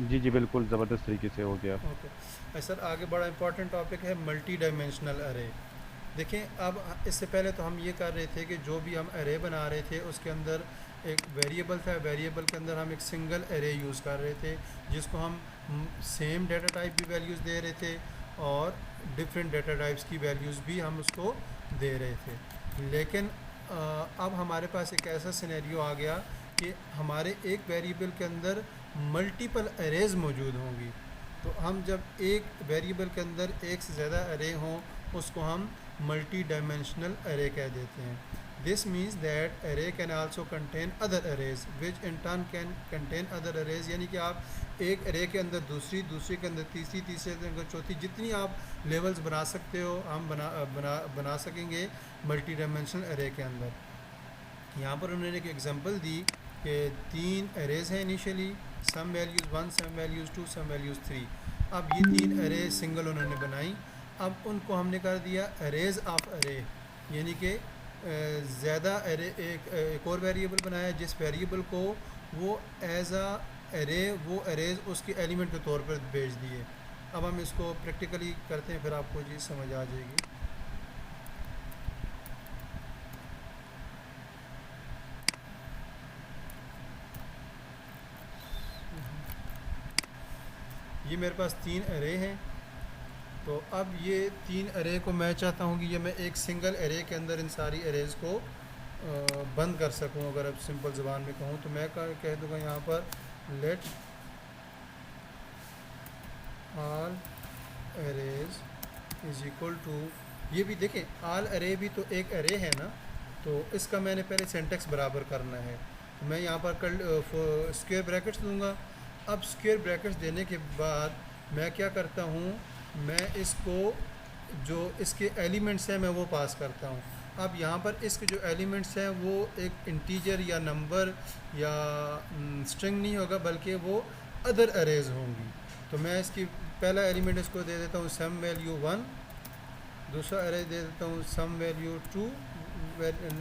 जी जी बिल्कुल, ज़बरदस्त तरीके से हो गया। ओके सर, आगे बड़ा इंपॉर्टेंट टॉपिक है मल्टी डायमेंशनल अरे। देखें, अब इससे पहले तो हम ये कर रहे थे कि जो भी हम अरे बना रहे थे उसके अंदर एक वेरिएबल था, वेरिएबल के अंदर हम एक सिंगल अरे यूज़ कर रहे थे, जिसको हम सेम डाटा टाइप की वैल्यूज़ दे रहे थे और डिफरेंट डाटा टाइप्स की वैल्यूज़ भी हम उसको दे रहे थे। लेकिन अब हमारे पास एक ऐसा सिनेरियो आ गया कि हमारे एक वेरिएबल के अंदर मल्टीपल अरेज मौजूद होंगी। तो हम जब एक वेरिएबल के अंदर एक से ज़्यादा अरे हों उसको हम मल्टी डायमेंशनल अरे कह देते हैं। दिस मीन्स दैट अरे can also contain other arrays which in turn can contain other arrays, यानी कि आप एक अरे के अंदर दूसरी, दूसरे के अंदर तीसरी, तीसरे के अंदर चौथी, जितनी आप लेवल्स बना सकते हो हम बना सकेंगे मल्टी डायमेंशनल अरे के अंदर। यहाँ पर उन्होंने एक एग्जांपल दी कि 3 अरेज हैं इनिशियली, सम वैल्यूज़ 1, सम वैल्यूज़ 2, सम वैल्यूज़ 3। अब ये 3 अरे सिंगल उन्होंने बनाई, अब उनको हमने कर दिया अरेज ऑफ अरे, यानी कि ज़्यादा अरे एक और वेरिएबल बनाया जिस वेरिएबल को वो एज आ अरे वो अरेज उसके एलिमेंट के तौर पर भेज दिए। अब हम इसको प्रैक्टिकली करते हैं, फिर आपको चीज़ समझ आ जाएगी। ये मेरे पास 3 अरे हैं, तो अब ये 3 अरे को मैं चाहता हूँ कि ये मैं एक सिंगल अरे के अंदर इन सारी अरेज को बंद कर सकूँ। अगर अब सिंपल ज़बान में कहूँ तो मैं कह दूँगा यहाँ पर let arrays is equal to, ये भी देखें आल अरे भी तो एक अरे है ना, तो इसका मैंने पहले सिंटेक्स बराबर करना है। तो मैं यहाँ पर कर स्क्वायर ब्रैकेट्स दूंगा। अब स्क्वायर ब्रैकेट्स देने के बाद मैं क्या करता हूँ, मैं इसको जो इसके एलिमेंट्स हैं मैं वो पास करता हूँ। अब यहाँ पर इसके जो एलिमेंट्स हैं वो एक इंटीजर या नंबर या स्ट्रिंग नहीं होगा, बल्कि वो अदर अरेज होंगी। तो मैं इसकी पहला एलिमेंट इसको दे देता हूँ सम वैल्यू 1, दूसरा अरे दे देता हूँ सम वैल्यू 2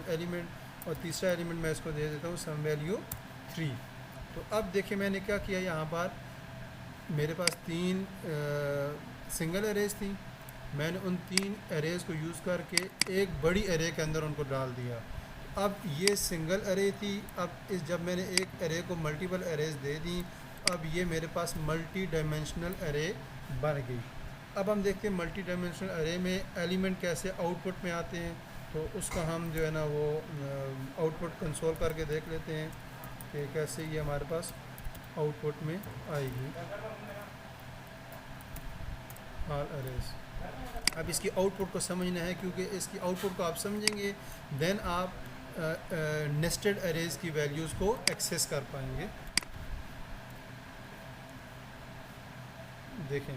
एलिमेंट, और तीसरा एलिमेंट मैं इसको दे देता हूँ सम वैल्यू 3। तो अब देखिए मैंने क्या किया, यहाँ पर मेरे पास 3 सिंगल अरेज थी, मैंने उन 3 अरेज को यूज़ करके एक बड़ी अरे के अंदर उनको डाल दिया। अब ये सिंगल अरे थी, अब इस जब मैंने एक अरे को मल्टीपल अरेज दे दी, अब ये मेरे पास मल्टी डायमेंशनल अरे बन गई। अब हम देखते हैं मल्टी डायमेंशनल अरे में एलिमेंट कैसे आउटपुट में आते हैं, तो उसका हम जो है ना वो आउटपुट कंसोल करके देख लेते हैं कि कैसे ये हमारे पास आउटपुट में आएगी ऑल अरेज। अब इसकी आउटपुट को समझना है, क्योंकि इसकी आउटपुट को आप समझेंगे देन आप नेस्टेड अरेज की वैल्यूज़ को एक्सेस कर पाएंगे। देखें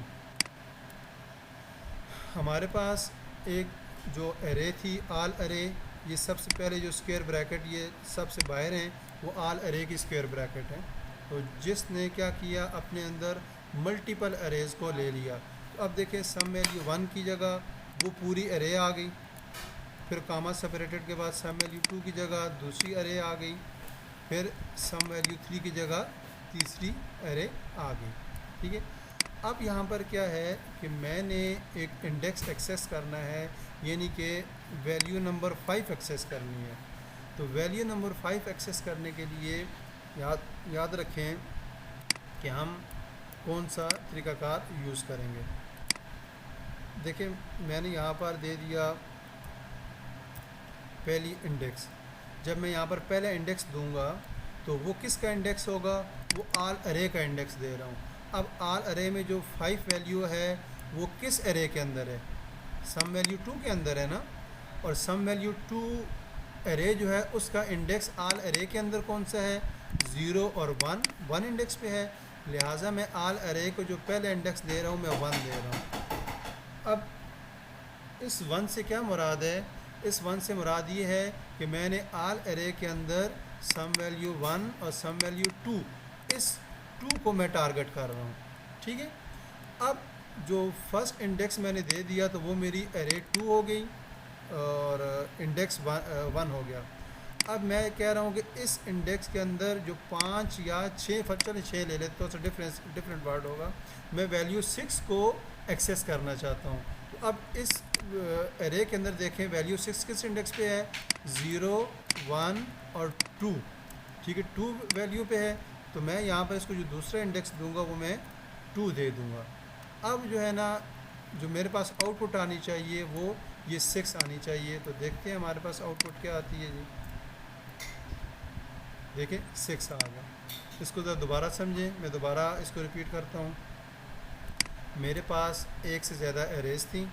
हमारे पास एक जो अरे थी आल अरे, ये सबसे पहले जो स्क्वायर ब्रैकेट ये सबसे बाहर हैं वो आल अरे की स्क्वायर ब्रैकेट है। तो जिसने क्या किया अपने अंदर मल्टीपल अरेज को ले लिया। तो अब देखें सम वैल्यू 1 की जगह वो पूरी अरे आ गई, फिर कामा सेपरेटेड के बाद सम वैल्यू 2 की जगह दूसरी अरे आ गई, फिर सम वैल्यू 3 की जगह तीसरी अरे आ गई। ठीक है, अब यहाँ पर क्या है कि मैंने एक इंडेक्स एक्सेस करना है, यानी कि वैल्यू नंबर 5 एक्सेस करनी है। तो वैल्यू नंबर 5 एक्सेस करने के लिए याद रखें कि हम कौन सा तरीक़ाकार यूज़ करेंगे। देखिए मैंने यहाँ पर दे दिया पहली इंडेक्स। जब मैं यहाँ पर पहला इंडेक्स दूंगा तो वो किसका इंडेक्स होगा, वो आल अरे का इंडेक्स दे रहा हूँ। अब आल अरे में जो 5 वैल्यू है वो किस अरे के अंदर है, सम वैल्यू 2 के अंदर है ना, और सम वैल्यू 2 अरे जो है उसका इंडेक्स आल अरे के अंदर कौन सा है, 0 और 1 इंडेक्स पे है। लिहाजा मैं आल अरे को जो पहले इंडेक्स दे रहा हूँ मैं 1 दे रहा हूँ। अब इस 1 से क्या मुराद है, इस 1 से मुराद ये है कि मैंने आल अरे के अंदर सम वैल्यू 1 और सम वैल्यू 2, इस 2 को मैं टारगेट कर रहा हूँ। ठीक है, अब जो फर्स्ट इंडेक्स मैंने दे दिया तो वो मेरी अरे 2 हो गई और इंडेक्स 1 हो गया। अब मैं कह रहा हूँ कि इस इंडेक्स के अंदर जो 5 या 6, चलो 6 ले लेते तो डिफरेंट वर्ड होगा, मैं वैल्यू 6 को एक्सेस करना चाहता हूँ। तो अब इस अरे के अंदर देखें वैल्यू 6 किस इंडेक्स पे है, 0, 1 और 2। ठीक है, 2 वैल्यू पे है, तो मैं यहाँ पर इसको जो दूसरा इंडेक्स दूंगा वो मैं 2 दे दूंगा। अब जो है ना जो मेरे पास आउटपुट आनी चाहिए वो ये 6 आनी चाहिए। तो देखते हैं हमारे पास आउटपुट क्या आती है जी। देखें 6 आ गया। इसको ज़रा दोबारा समझें, मैं दोबारा इसको रिपीट करता हूँ। मेरे पास एक से ज़्यादा अरेज थी,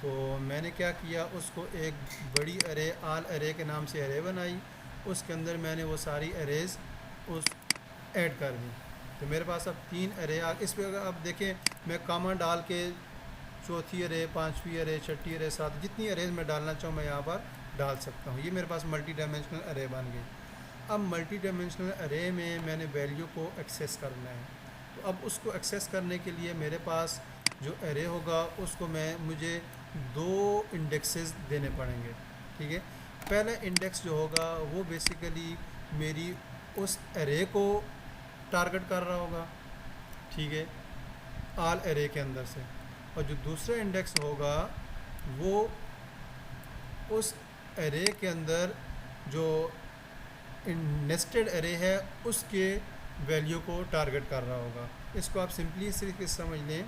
तो मैंने क्या किया, उसको एक बड़ी अरे आल अरे के नाम से अरे बनाई, उसके अंदर मैंने वो सारी अरेज उस ऐड कर दी। तो मेरे पास अब 3 अरे आ, इस पर अगर आप देखें मैं कामा डाल के चौथी अरे, 5वीं अरे, छठी अरे, 7 जितनी अरेज मैं डालना चाहूँ मैं यहाँ पर डाल सकता हूँ। ये मेरे पास मल्टी डायमेंशनल अरे बन गई। अब मल्टी डायमेंशनल अरे में मैंने वैल्यू को एक्सेस करना है। तो अब उसको एक्सेस करने के लिए मेरे पास जो अरे होगा उसको मुझे 2 इंडेक्सेस देने पड़ेंगे। ठीक है, पहला इंडेक्स जो होगा वो बेसिकली मेरी उस अरे को टारगेट कर रहा होगा, ठीक है, आल अरे के अंदर से, और जो दूसरा इंडेक्स होगा वो उस अरे के अंदर जो नेस्टेड अरे है उसके वैल्यू को टारगेट कर रहा होगा। इसको आप सिंपली इस तरीके से समझ लें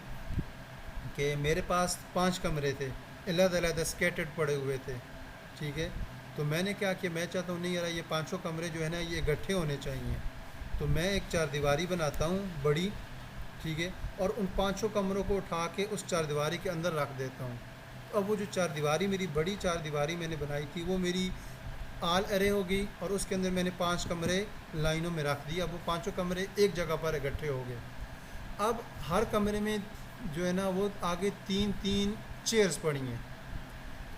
कि मेरे पास 5 कमरे थे, अलग-अलग स्कैटर्ड पड़े हुए थे। ठीक है, तो मैंने क्या किया, मैं चाहता हूँ नहीं यार ये 5 कमरे जो है ना ये इकट्ठे होने चाहिए। तो मैं एक 4 दीवारी बनाता हूँ बड़ी, ठीक है, और उन 5 कमरों को उठा के उस चारदीवारी के अंदर रख देता हूँ। अब वो जो चारदीवारी मेरी बड़ी चारदीवारी मैंने बनाई थी वो मेरी आल एरे हो गई, और उसके अंदर मैंने 5 कमरे लाइनों में रख दिए। अब वो 5 कमरे एक जगह पर इकट्ठे हो गए। अब हर कमरे में जो है ना वो आगे 3-3 चेयर्स पड़ी हैं।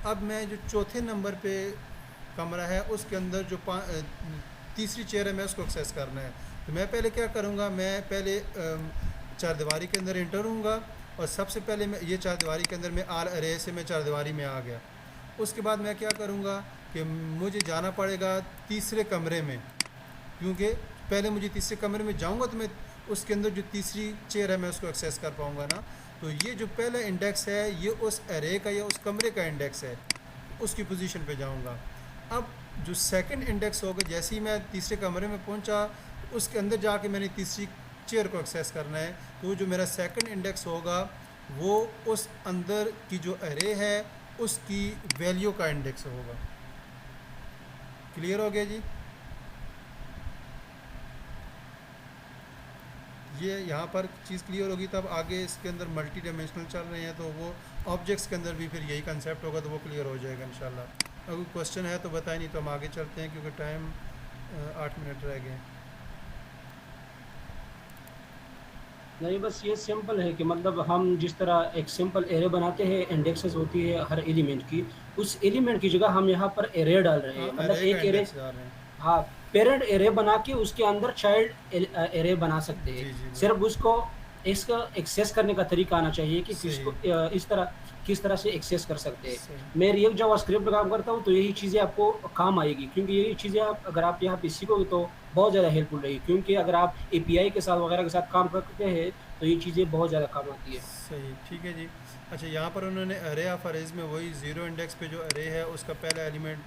अब मैं जो चौथे नंबर पे कमरा है उसके अंदर जो तीसरी चेयर है मैं उसको एक्सेस करना है। तो मैं पहले क्या करूँगा, मैं पहले चारदीवारी के अंदर एंटर होऊंगा, और सबसे पहले मैं ये चारदीवारी के अंदर मैं आल अरे से मैं चारदीवारी में आ गया। उसके बाद मैं क्या करूँगा कि मुझे जाना पड़ेगा तीसरे कमरे में, क्योंकि पहले मुझे तीसरे कमरे में जाऊँगा तो मैं उसके अंदर जो तीसरी चेयर है मैं उसको एक्सेस कर पाऊँगा ना। तो ये जो पहला इंडेक्स है ये उस एरे का या उस कमरे का इंडेक्स है, उसकी पोजीशन पे जाऊँगा। अब जो सेकंड इंडेक्स होगा, जैसे ही मैं तीसरे कमरे में पहुँचा उसके अंदर जाके मैंने तीसरी चेयर को एक्सेस करना है। तो जो मेरा सेकंड इंडेक्स होगा वो उस अंदर की जो एरे है उसकी वैल्यू का इंडेक्स होगा। क्लियर हो गया जी? ये यहाँ पर चीज़ क्लियर होगी तब आगे इसके अंदर मल्टी डायमेंशनल चल रहे हैं तो वो ऑब्जेक्ट्स के अंदर भी फिर यही कंसेप्ट होगा, तो वो क्लियर हो जाएगा इंशाल्लाह। अगर क्वेश्चन है तो बताएं, नहीं तो हम आगे चलते हैं क्योंकि टाइम 8 मिनट रह गए। नहीं, बस ये सिंपल है कि मतलब हम जिस तरह एक सिंपल एरे बनाते हैं, इंडेक्सेस होती है हर एलिमेंट की, उस एलिमेंट की जगह हम यहाँ पर एरे डाल रहे हैं। मतलब एरे का एक एरे, इंडेक्स जा रहे हैं। हाँ, पेरेंट एरे बना के उसके अंदर चाइल्ड एरे बना सकते जी हैं। जी सिर्फ उसको इसका एक्सेस करने का तरीका आना चाहिए कि सही। किसको किस तरह से एक्सेस कर सकते हैं। सही। मैं रिएक्ट जावास्क्रिप्ट काम करता हूँ तो यही चीज़ें आपको काम आएगी, क्योंकि यही चीज़ें आप अगर आप यहाँ पे सीखोगे तो बहुत ज़्यादा हेल्पफुल रहेगी। क्योंकि अगर आप एपीआई के साथ वगैरह के साथ काम करते हैं तो ये चीज़ें बहुत ज़्यादा काम आती है। सही, ठीक है जी। अच्छा, यहाँ पर उन्होंने अरे ऑफ अरेज में वही 0 इंडेक्स पे जो अरे है उसका पहला एलिमेंट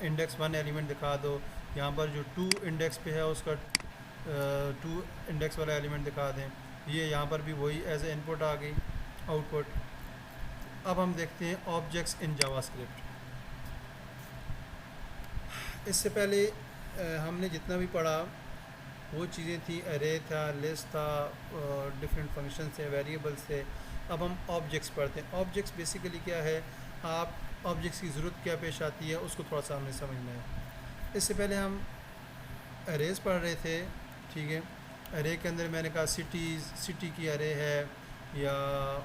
इंडेक्स 1 एलिमेंट दिखा दो। यहाँ पर जो 2 इंडेक्स पे है उसका 2 इंडेक्स वाला एलिमेंट दिखा दें। ये यहाँ पर भी वही एज ए इनपुट आ गई, आउटपुट। अब हम देखते हैं ऑब्जेक्ट्स इन जावास्क्रिप्ट। इससे पहले हमने जितना भी पढ़ा वो चीज़ें थी, अरे था, लिस्ट था, डिफरेंट फंक्शन थे, वेरिएबल्स थे। अब हम ऑब्जेक्ट्स पढ़ते हैं। ऑब्जेक्ट्स बेसिकली क्या है, आप ऑब्जेक्ट्स की ज़रूरत क्या पेश आती है उसको थोड़ा सा हमें समझना है। इससे पहले हम अरेज पढ़ रहे थे, ठीक है। अरे के अंदर मैंने कहा सिटी की अरे है या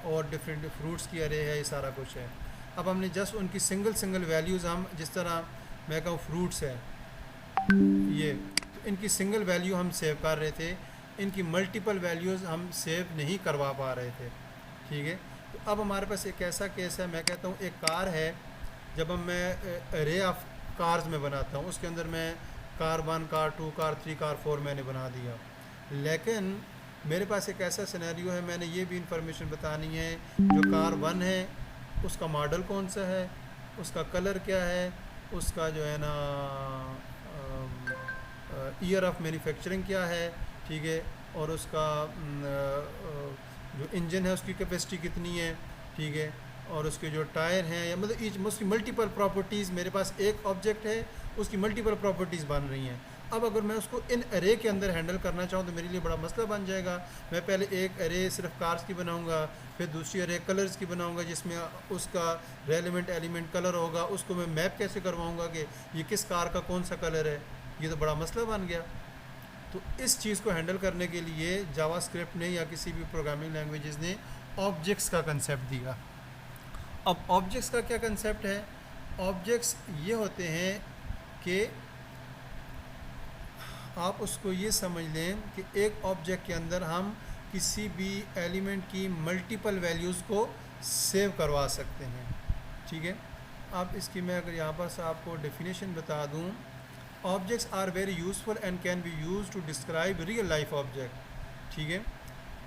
और डिफरेंट फ्रूट्स की अरे है, ये सारा कुछ है। अब हमने जस्ट उनकी सिंगल वैल्यूज़, हम जिस तरह मैं कहूँ फ्रूट्स है ये, इनकी सिंगल वैल्यू हम सेव कर रहे थे, इनकी मल्टीपल वैल्यूज़ हम सेव नहीं करवा पा रहे थे, ठीक है। तो अब हमारे पास एक ऐसा केस है, मैं कहता हूँ एक कार है, जब मैं अरे ऑफ कार्स में बनाता हूँ उसके अंदर मैं कार 1, कार 2, कार 3, कार 4 मैंने बना दिया। लेकिन मेरे पास एक ऐसा सिनेरियो है, मैंने ये भी इंफॉर्मेशन बतानी है, जो कार 1 है उसका मॉडल कौन सा है, उसका कलर क्या है, उसका जो है ना ईयर ऑफ मैन्युफैक्चरिंग क्या है, ठीक है, और उसका जो इंजन है उसकी कैपेसिटी कितनी है, ठीक है, और उसके जो टायर हैं, या मतलब ईच उसकी मल्टीपल प्रॉपर्टीज़, मेरे पास एक ऑब्जेक्ट है उसकी मल्टीपल प्रॉपर्टीज़ बन रही हैं। अब अगर मैं उसको इन अरे के अंदर हैंडल करना चाहूँ तो मेरे लिए बड़ा मसला बन जाएगा। मैं पहले एक अरे सिर्फ कार्स की बनाऊँगा, फिर दूसरी अरे कलर्स की बनाऊँगा जिसमें उसका रेलेवेंट एलिमेंट कलर होगा, उसको मैं मैप कैसे करवाऊँगा कि ये किस कार का कौन सा कलर है, ये तो बड़ा मसला बन गया। तो इस चीज़ को हैंडल करने के लिए जावास्क्रिप्ट ने या किसी भी प्रोग्रामिंग लैंग्वेजेस ने ऑब्जेक्ट्स का कंसेप्ट दिया। अब ऑब्जेक्ट्स का क्या कंसेप्ट है, ऑब्जेक्ट्स ये होते हैं कि आप उसको ये समझ लें कि एक ऑब्जेक्ट के अंदर हम किसी भी एलिमेंट की मल्टीपल वैल्यूज़ को सेव करवा सकते हैं, ठीक है। अब इसकी मैं अगर यहाँ पर से आपको डेफिनेशन बता दूँ, objects are very useful and can be use to describe real life object, ठीक है।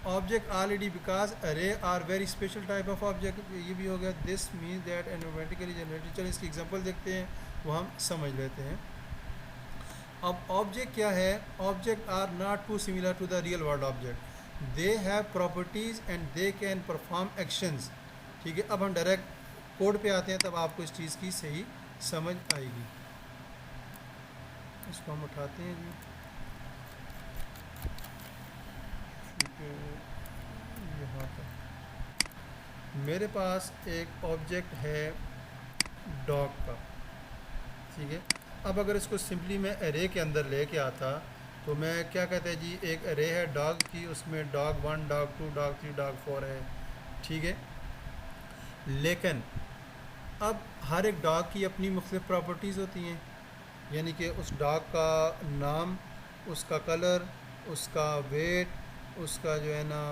Object already because array are very special type of object, ये भी हो गया। This mean that environmentally generated. चलो इसकी एग्जांपल देखते हैं, वो हम समझ लेते हैं। अब ऑब्जेक्ट क्या है, object are not too similar to the real world object, they have properties and they can perform actions, ठीक है। अब हम डायरेक्ट कोड पे आते हैं, तब आपको इस चीज़ की सही समझ आएगी। इसको हम उठाते हैं जी, ठीक है। यहाँ पर मेरे पास एक ऑब्जेक्ट है डॉग का, ठीक है। अब अगर इसको सिंपली मैं एरे के अंदर लेके आता तो मैं क्या कहते हैं जी, एक एरे है डॉग की, उसमें डॉग 1, डॉग 2, डॉग 3, डॉग 4 है, ठीक है। लेकिन अब हर एक डॉग की अपनी मुख्तलिफ प्रॉपर्टीज़ होती हैं, यानी कि उस डॉग का नाम, उसका कलर, उसका वेट, उसका जो है ना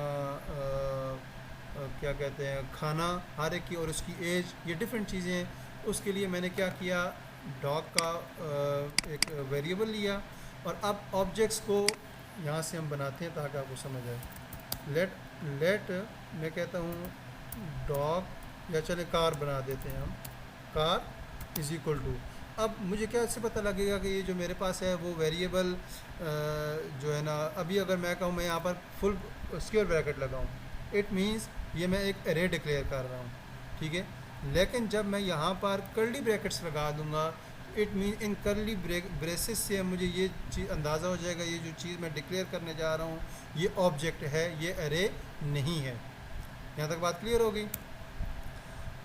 क्या कहते हैं खाना, हर एक की, और उसकी एज, ये डिफरेंट चीज़ें हैं। उसके लिए मैंने क्या किया, डॉग का एक वेरिएबल लिया, और अब ऑब्जेक्ट्स को यहाँ से हम बनाते हैं ताकि आपको समझ आए। लेट मैं कहता हूँ डॉग, या चले कार बना देते हैं हम, कार इज़ इक्वल टू। अब मुझे क्या इससे पता लगेगा कि ये जो मेरे पास है वो वेरिएबल जो है ना, अभी अगर मैं कहूँ मैं यहाँ पर फुल स्क्वायर ब्रैकेट लगाऊँ, इट मीन्स ये मैं एक एरे डिक्लेयर कर रहा हूँ, ठीक है। लेकिन जब मैं यहाँ पर कर्ली ब्रैकेट्स लगा दूँगा, it mean in curly braces से मुझे ये चीज़ अंदाज़ा हो जाएगा, ये जो चीज़ मैं डिक्लेयर करने जा रहा हूँ ये ऑब्जेक्ट है, ये एरे नहीं है। यहाँ तक बात क्लियर होगी।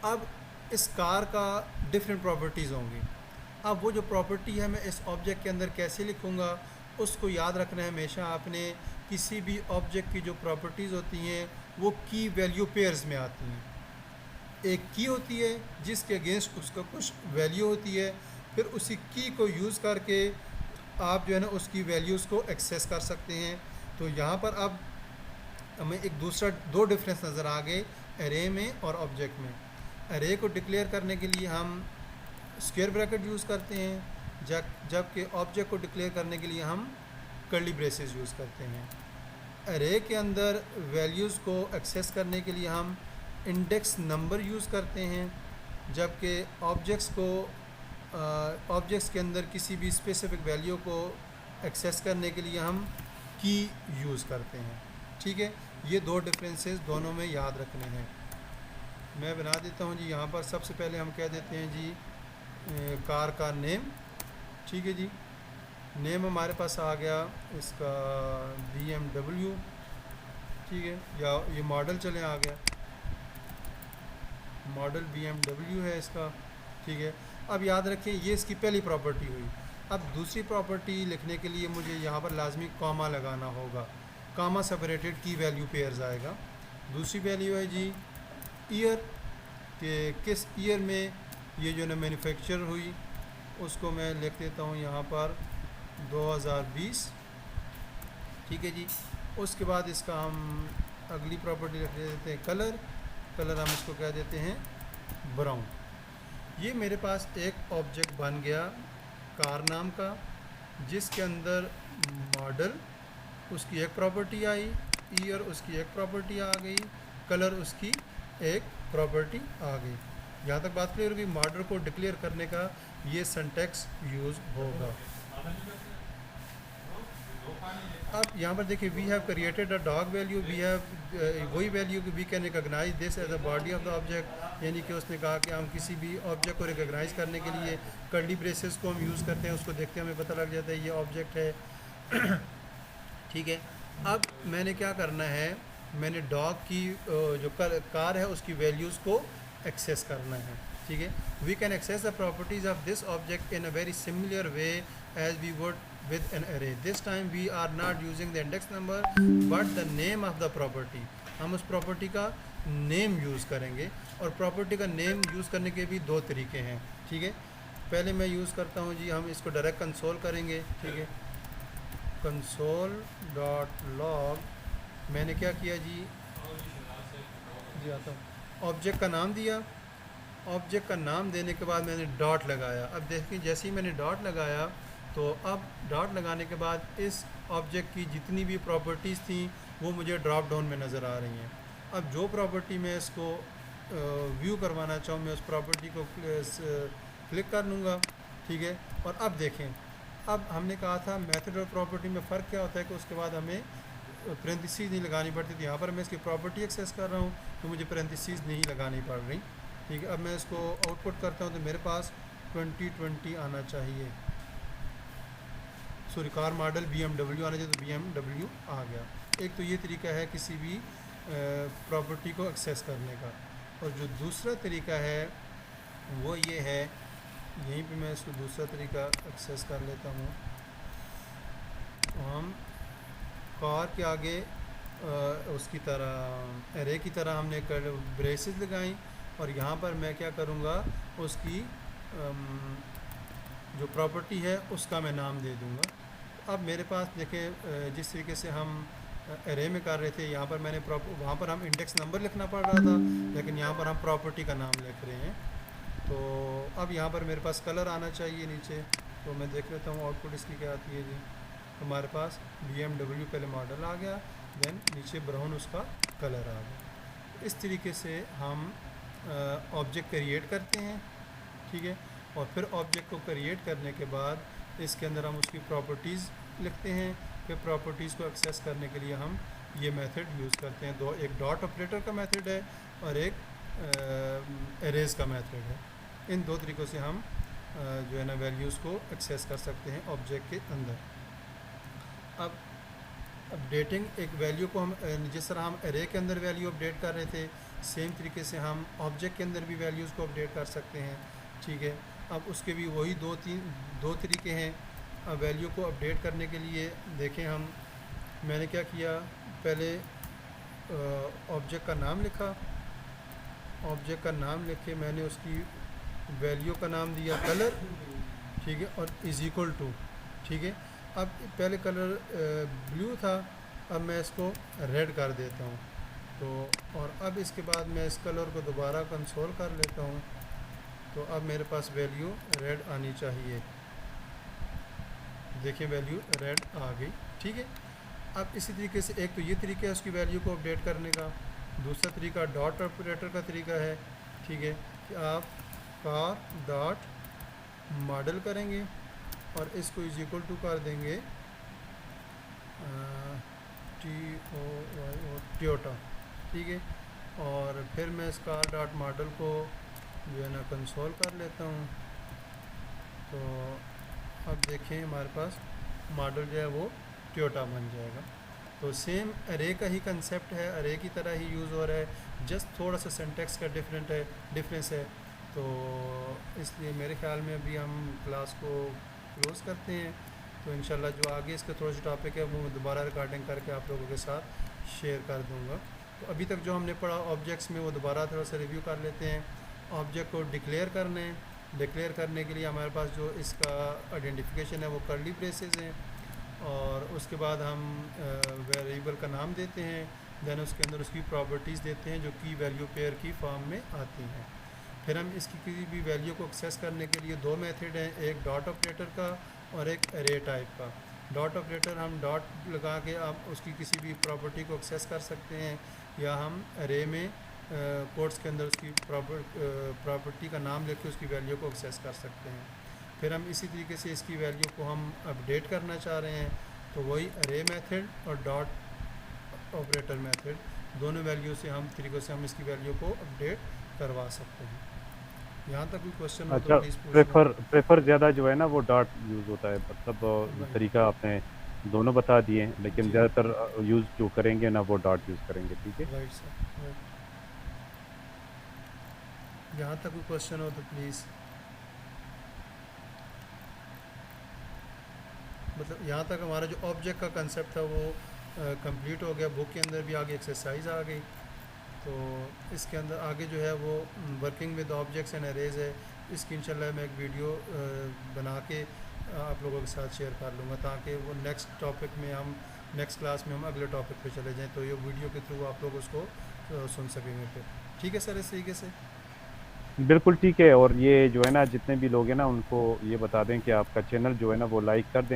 अब इस कार का डिफरेंट प्रॉपर्टीज़ होंगी। अब वो जो प्रॉपर्टी है मैं इस ऑब्जेक्ट के अंदर कैसे लिखूँगा, उसको याद रखना है हमेशा आपने। किसी भी ऑब्जेक्ट की जो प्रॉपर्टीज़ होती हैं वो की वैल्यू पेयर्स में आती हैं। एक की होती है जिसके अगेंस्ट उसका कुछ वैल्यू होती है, फिर उसी की को यूज़ करके आप जो है ना उसकी वैल्यूज़ को एक्सेस कर सकते हैं। तो यहाँ पर अब हमें एक दूसरा दो डिफरेंस नज़र आ गए एरे में और ऑब्जेक्ट में। एरे को डिक्लेयर करने के लिए हम स्क्वायर ब्रैकेट यूज़ करते हैं, जबकि ऑब्जेक्ट को डिक्लेयर करने के लिए हम कर्ली ब्रेसेस यूज़ करते हैं। एरे के अंदर वैल्यूज़ को एक्सेस करने के लिए हम इंडेक्स नंबर यूज़ करते हैं, जबकि ऑब्जेक्ट्स के अंदर किसी भी स्पेसिफिक वैल्यू को एक्सेस करने के लिए हम की यूज़ करते हैं, ठीक है। ये दो डिफरेंसेस दोनों में याद रखने हैं। मैं बना देता हूँ जी। यहाँ पर सबसे पहले हम कह देते हैं जी कार का नेम, ठीक है जी। नेम हमारे पास आ गया इसका BMW, ठीक है, या ये मॉडल चले आ गया, मॉडल BMW है इसका, ठीक है। अब याद रखें ये इसकी पहली प्रॉपर्टी हुई। अब दूसरी प्रॉपर्टी लिखने के लिए मुझे यहाँ पर लाजमी कॉमा लगाना होगा, कॉमा सेपरेटेड की वैल्यू पेयर्स आएगा। दूसरी वैल्यू है जी ईयर, के किस ईयर में ये जो है मैन्युफैक्चर हुई, उसको मैं लिख देता हूँ यहाँ पर 2020, ठीक है जी। उसके बाद इसका हम अगली प्रॉपर्टी लिख देते हैं कलर, कलर हम इसको कह देते हैं ब्राउन। ये मेरे पास एक ऑब्जेक्ट बन गया कार नाम का, जिसके अंदर मॉडल उसकी एक प्रॉपर्टी आई, ईयर उसकी एक प्रॉपर्टी आ गई, कलर उसकी एक प्रॉपर्टी आ गई। यहाँ तक बात क्लियर होगी। मॉडल को डिक्लेयर करने का ये सिंटैक्स यूज़ होगा। अब यहाँ पर देखिए we have created a dog value, we have वही वैल्यू कि we can recognise this as a body of the object, यानी कि उसने कहा कि हम किसी भी ऑब्जेक्ट को रिकॉग्नाइज करने के लिए कर्ली ब्रेसेस को हम यूज़ करते हैं, उसको देखते हमें पता लग जाता है ये ऑब्जेक्ट है, ठीक है। अब मैंने क्या करना है, मैंने डॉग की जो कार है उसकी वैल्यूज़ को एक्सेस करना है, ठीक है। We can access the properties of this object in a very similar way as we would with an array. This time we are not using the index number but the name of the property. हम उस property का name use करेंगे, और property का name use करने के भी दो तरीके हैं, ठीक है। पहले मैं यूज़ करता हूँ जी, हम इसको डायरेक्ट कंसोल करेंगे, ठीक है। कंसोल डॉट लॉग, मैंने क्या किया जी आता हूँ, ऑब्जेक्ट का नाम दिया, ऑब्जेक्ट का नाम देने के बाद मैंने डॉट लगाया। अब देखिए जैसे ही मैंने डॉट लगाया तो अब डॉट लगाने के बाद इस ऑब्जेक्ट की जितनी भी प्रॉपर्टीज़ थी वो मुझे ड्रॉप डाउन में नज़र आ रही हैं। अब जो प्रॉपर्टी मैं इसको व्यू करवाना चाहूँ, मैं उस प्रॉपर्टी को क्लिक कर लूँगा, ठीक है। और अब देखें, अब हमने कहा था मेथड और प्रॉपर्टी में फ़र्क क्या होता है कि उसके बाद हमें पैरेंथेसिस नहीं लगानी पड़ती थी। यहाँ पर मैं इसकी प्रॉपर्टी एक्सेस कर रहा हूँ तो मुझे पैरेंथेसिस नहीं लगानी पड़ रही, ठीक है। अब मैं इसको आउटपुट करता हूँ तो मेरे पास 2020 आना चाहिए, सॉरी कार मॉडल BMW आना चाहिए, तो BMW आ गया। एक तो ये तरीका है किसी भी प्रॉपर्टी को एक्सेस करने का, और जो दूसरा तरीका है वो ये है, यहीं पे मैं इसको दूसरा तरीका एक्सेस कर लेता हूँ। हम कार के आगे उसकी तरह एरे की तरह हमने ब्रेसेस लगाई, और यहाँ पर मैं क्या करूँगा, उसकी जो प्रॉपर्टी है उसका मैं नाम दे दूँगा। अब मेरे पास देखें जिस तरीके से हम एरे में कर रहे थे, यहाँ पर मैंने वहाँ पर हम इंडेक्स नंबर लिखना पड़ रहा था, लेकिन यहाँ पर हम प्रॉपर्टी का नाम लिख रहे हैं। तो अब यहाँ पर मेरे पास कलर आना चाहिए नीचे, तो मैं देख लेता हूँ आउटपुट इसकी क्या आती है जी। हमारे पास BMW पहले मॉडल आ गया, देन नीचे ब्राउन उसका कलर आ गया। इस तरीके से हम ऑब्जेक्ट क्रिएट करते हैं, ठीक है। और फिर ऑब्जेक्ट को क्रिएट करने के बाद इसके अंदर हम उसकी प्रॉपर्टीज़ लिखते हैं। फिर प्रॉपर्टीज़ को एक्सेस करने के लिए हम ये मेथड यूज़ करते हैं। दो, एक डॉट ऑपरेटर का मेथड है और एक एरेज का मेथड है। इन दो तरीक़ों से हम जो है ना वैल्यूज़ को एक्सेस कर सकते हैं ऑब्जेक्ट के अंदर। अब अपडेटिंग एक वैल्यू को हम जिस तरह हम एरे के अंदर वैल्यू अपडेट कर रहे थे, सेम तरीके से हम ऑब्जेक्ट के अंदर भी वैल्यूज़ को अपडेट कर सकते हैं, ठीक है। अब उसके भी वही दो तरीके हैं वैल्यू को अपडेट करने के लिए। देखें हम, मैंने क्या किया, पहले ऑब्जेक्ट का नाम लिखा, ऑब्जेक्ट का नाम लिख के मैंने उसकी वैल्यू का नाम दिया कलर, ठीक है, और इज़ इक्वल टू, ठीक है। अब पहले कलर ब्लू था, अब मैं इसको रेड कर देता हूँ। तो और अब इसके बाद मैं इस कलर को दोबारा कंसोल कर लेता हूँ, तो अब मेरे पास वैल्यू रेड आनी चाहिए। देखिए वैल्यू रेड आ गई, ठीक है। अब इसी तरीके से एक तो ये तरीका है उसकी वैल्यू को अपडेट करने का। दूसरा तरीका डॉट ऑपरेटर का तरीका है, ठीक है, कि आप कार डॉट मॉडल करेंगे और इसको इज इक्वल टू कर देंगे टोयोटा, ठीक है। और फिर मैं इस कार डॉट मॉडल को जो है ना कंसोल कर लेता हूँ। तो अब देखें हमारे पास मॉडल जो है वो टोयोटा बन जाएगा। तो सेम अरे का ही कंसेप्ट है, अरे की तरह ही यूज़ हो रहा है, जस्ट थोड़ा सा सिंटेक्स का डिफरेंस है। तो इसलिए मेरे ख्याल में अभी हम क्लास को क्लोज़ करते हैं। तो इंशाल्लाह जो आगे इसका थोड़ा सा टॉपिक है वो मैं दोबारा रिकॉर्डिंग करके आप लोगों के साथ शेयर कर दूंगा। तो अभी तक जो हमने पढ़ा ऑब्जेक्ट्स में वो दोबारा थोड़ा सा रिव्यू कर लेते हैं। ऑब्जेक्ट को डिक्लेयर करने के लिए हमारे पास जो इसका आइडेंटिफिकेशन है वो कर्ली ब्रेसेस हैं, और उसके बाद हम वेरिएबल का नाम देते हैं, देन उसके अंदर उसकी प्रॉपर्टीज़ देते हैं जो की वैल्यू पेयर की फॉर्म में आती हैं। फिर हम इसकी किसी भी वैल्यू को एक्सेस करने के लिए दो मेथड हैं, एक डॉट ऑपरेटर का और एक अरे टाइप का। डॉट ऑपरेटर हम डॉट लगा के आप उसकी किसी भी प्रॉपर्टी को एक्सेस कर सकते हैं, या हम अरे में कोड्स के अंदर उसकी प्रॉपर्टी का नाम लेके उसकी वैल्यू को एक्सेस कर सकते हैं। फिर हम इसी तरीके से इसकी वैल्यू को हम अपडेट करना चाह रहे हैं, तो वही अरे मेथड और डॉट ऑपरेटर मेथड, दोनों वैल्यू से हम तरीक़ों से हम इसकी वैल्यू को अपडेट करवा सकते हैं। यहाँ तक कोई क्वेश्चन हो तो प्लीज़ पूछना। प्रेफर ज़्यादा जो है ना वो डॉट यूज़ होता है, मतलब तरीका आपने दोनों बता दिए हैं, लेकिन ज़्यादातर यूज़ जो करेंगे ना वो डॉट यूज़ करेंगे, ठीक है। Right sir, right. यहाँ तक कोई क्वेश्चन हो तो प्लीज़, मतलब यहाँ तक हमारा जो ऑब्जेक्ट का कंसेप्ट था वो कंप्लीट हो गया। बुक के अंदर भी आगे एक्सरसाइज आ गई, तो इसके अंदर आगे जो है वो working with objects and arrays है। इसकी इंशाल्लाह मैं एक वीडियो बना के आप लोगों के साथ शेयर कर लूँगा, ताकि वो नेक्स्ट टॉपिक में हम नेक्स्ट क्लास में हम अगले टॉपिक पे चले जाएं, तो ये वीडियो के थ्रू आप लोग उसको सुन सकेंगे फिर। ठीक है सर, इस तरीके से बिल्कुल ठीक है। और ये जो है ना जितने भी लोग हैं ना उनको ये बता दें कि आपका चैनल जो है ना वो लाइक कर दें।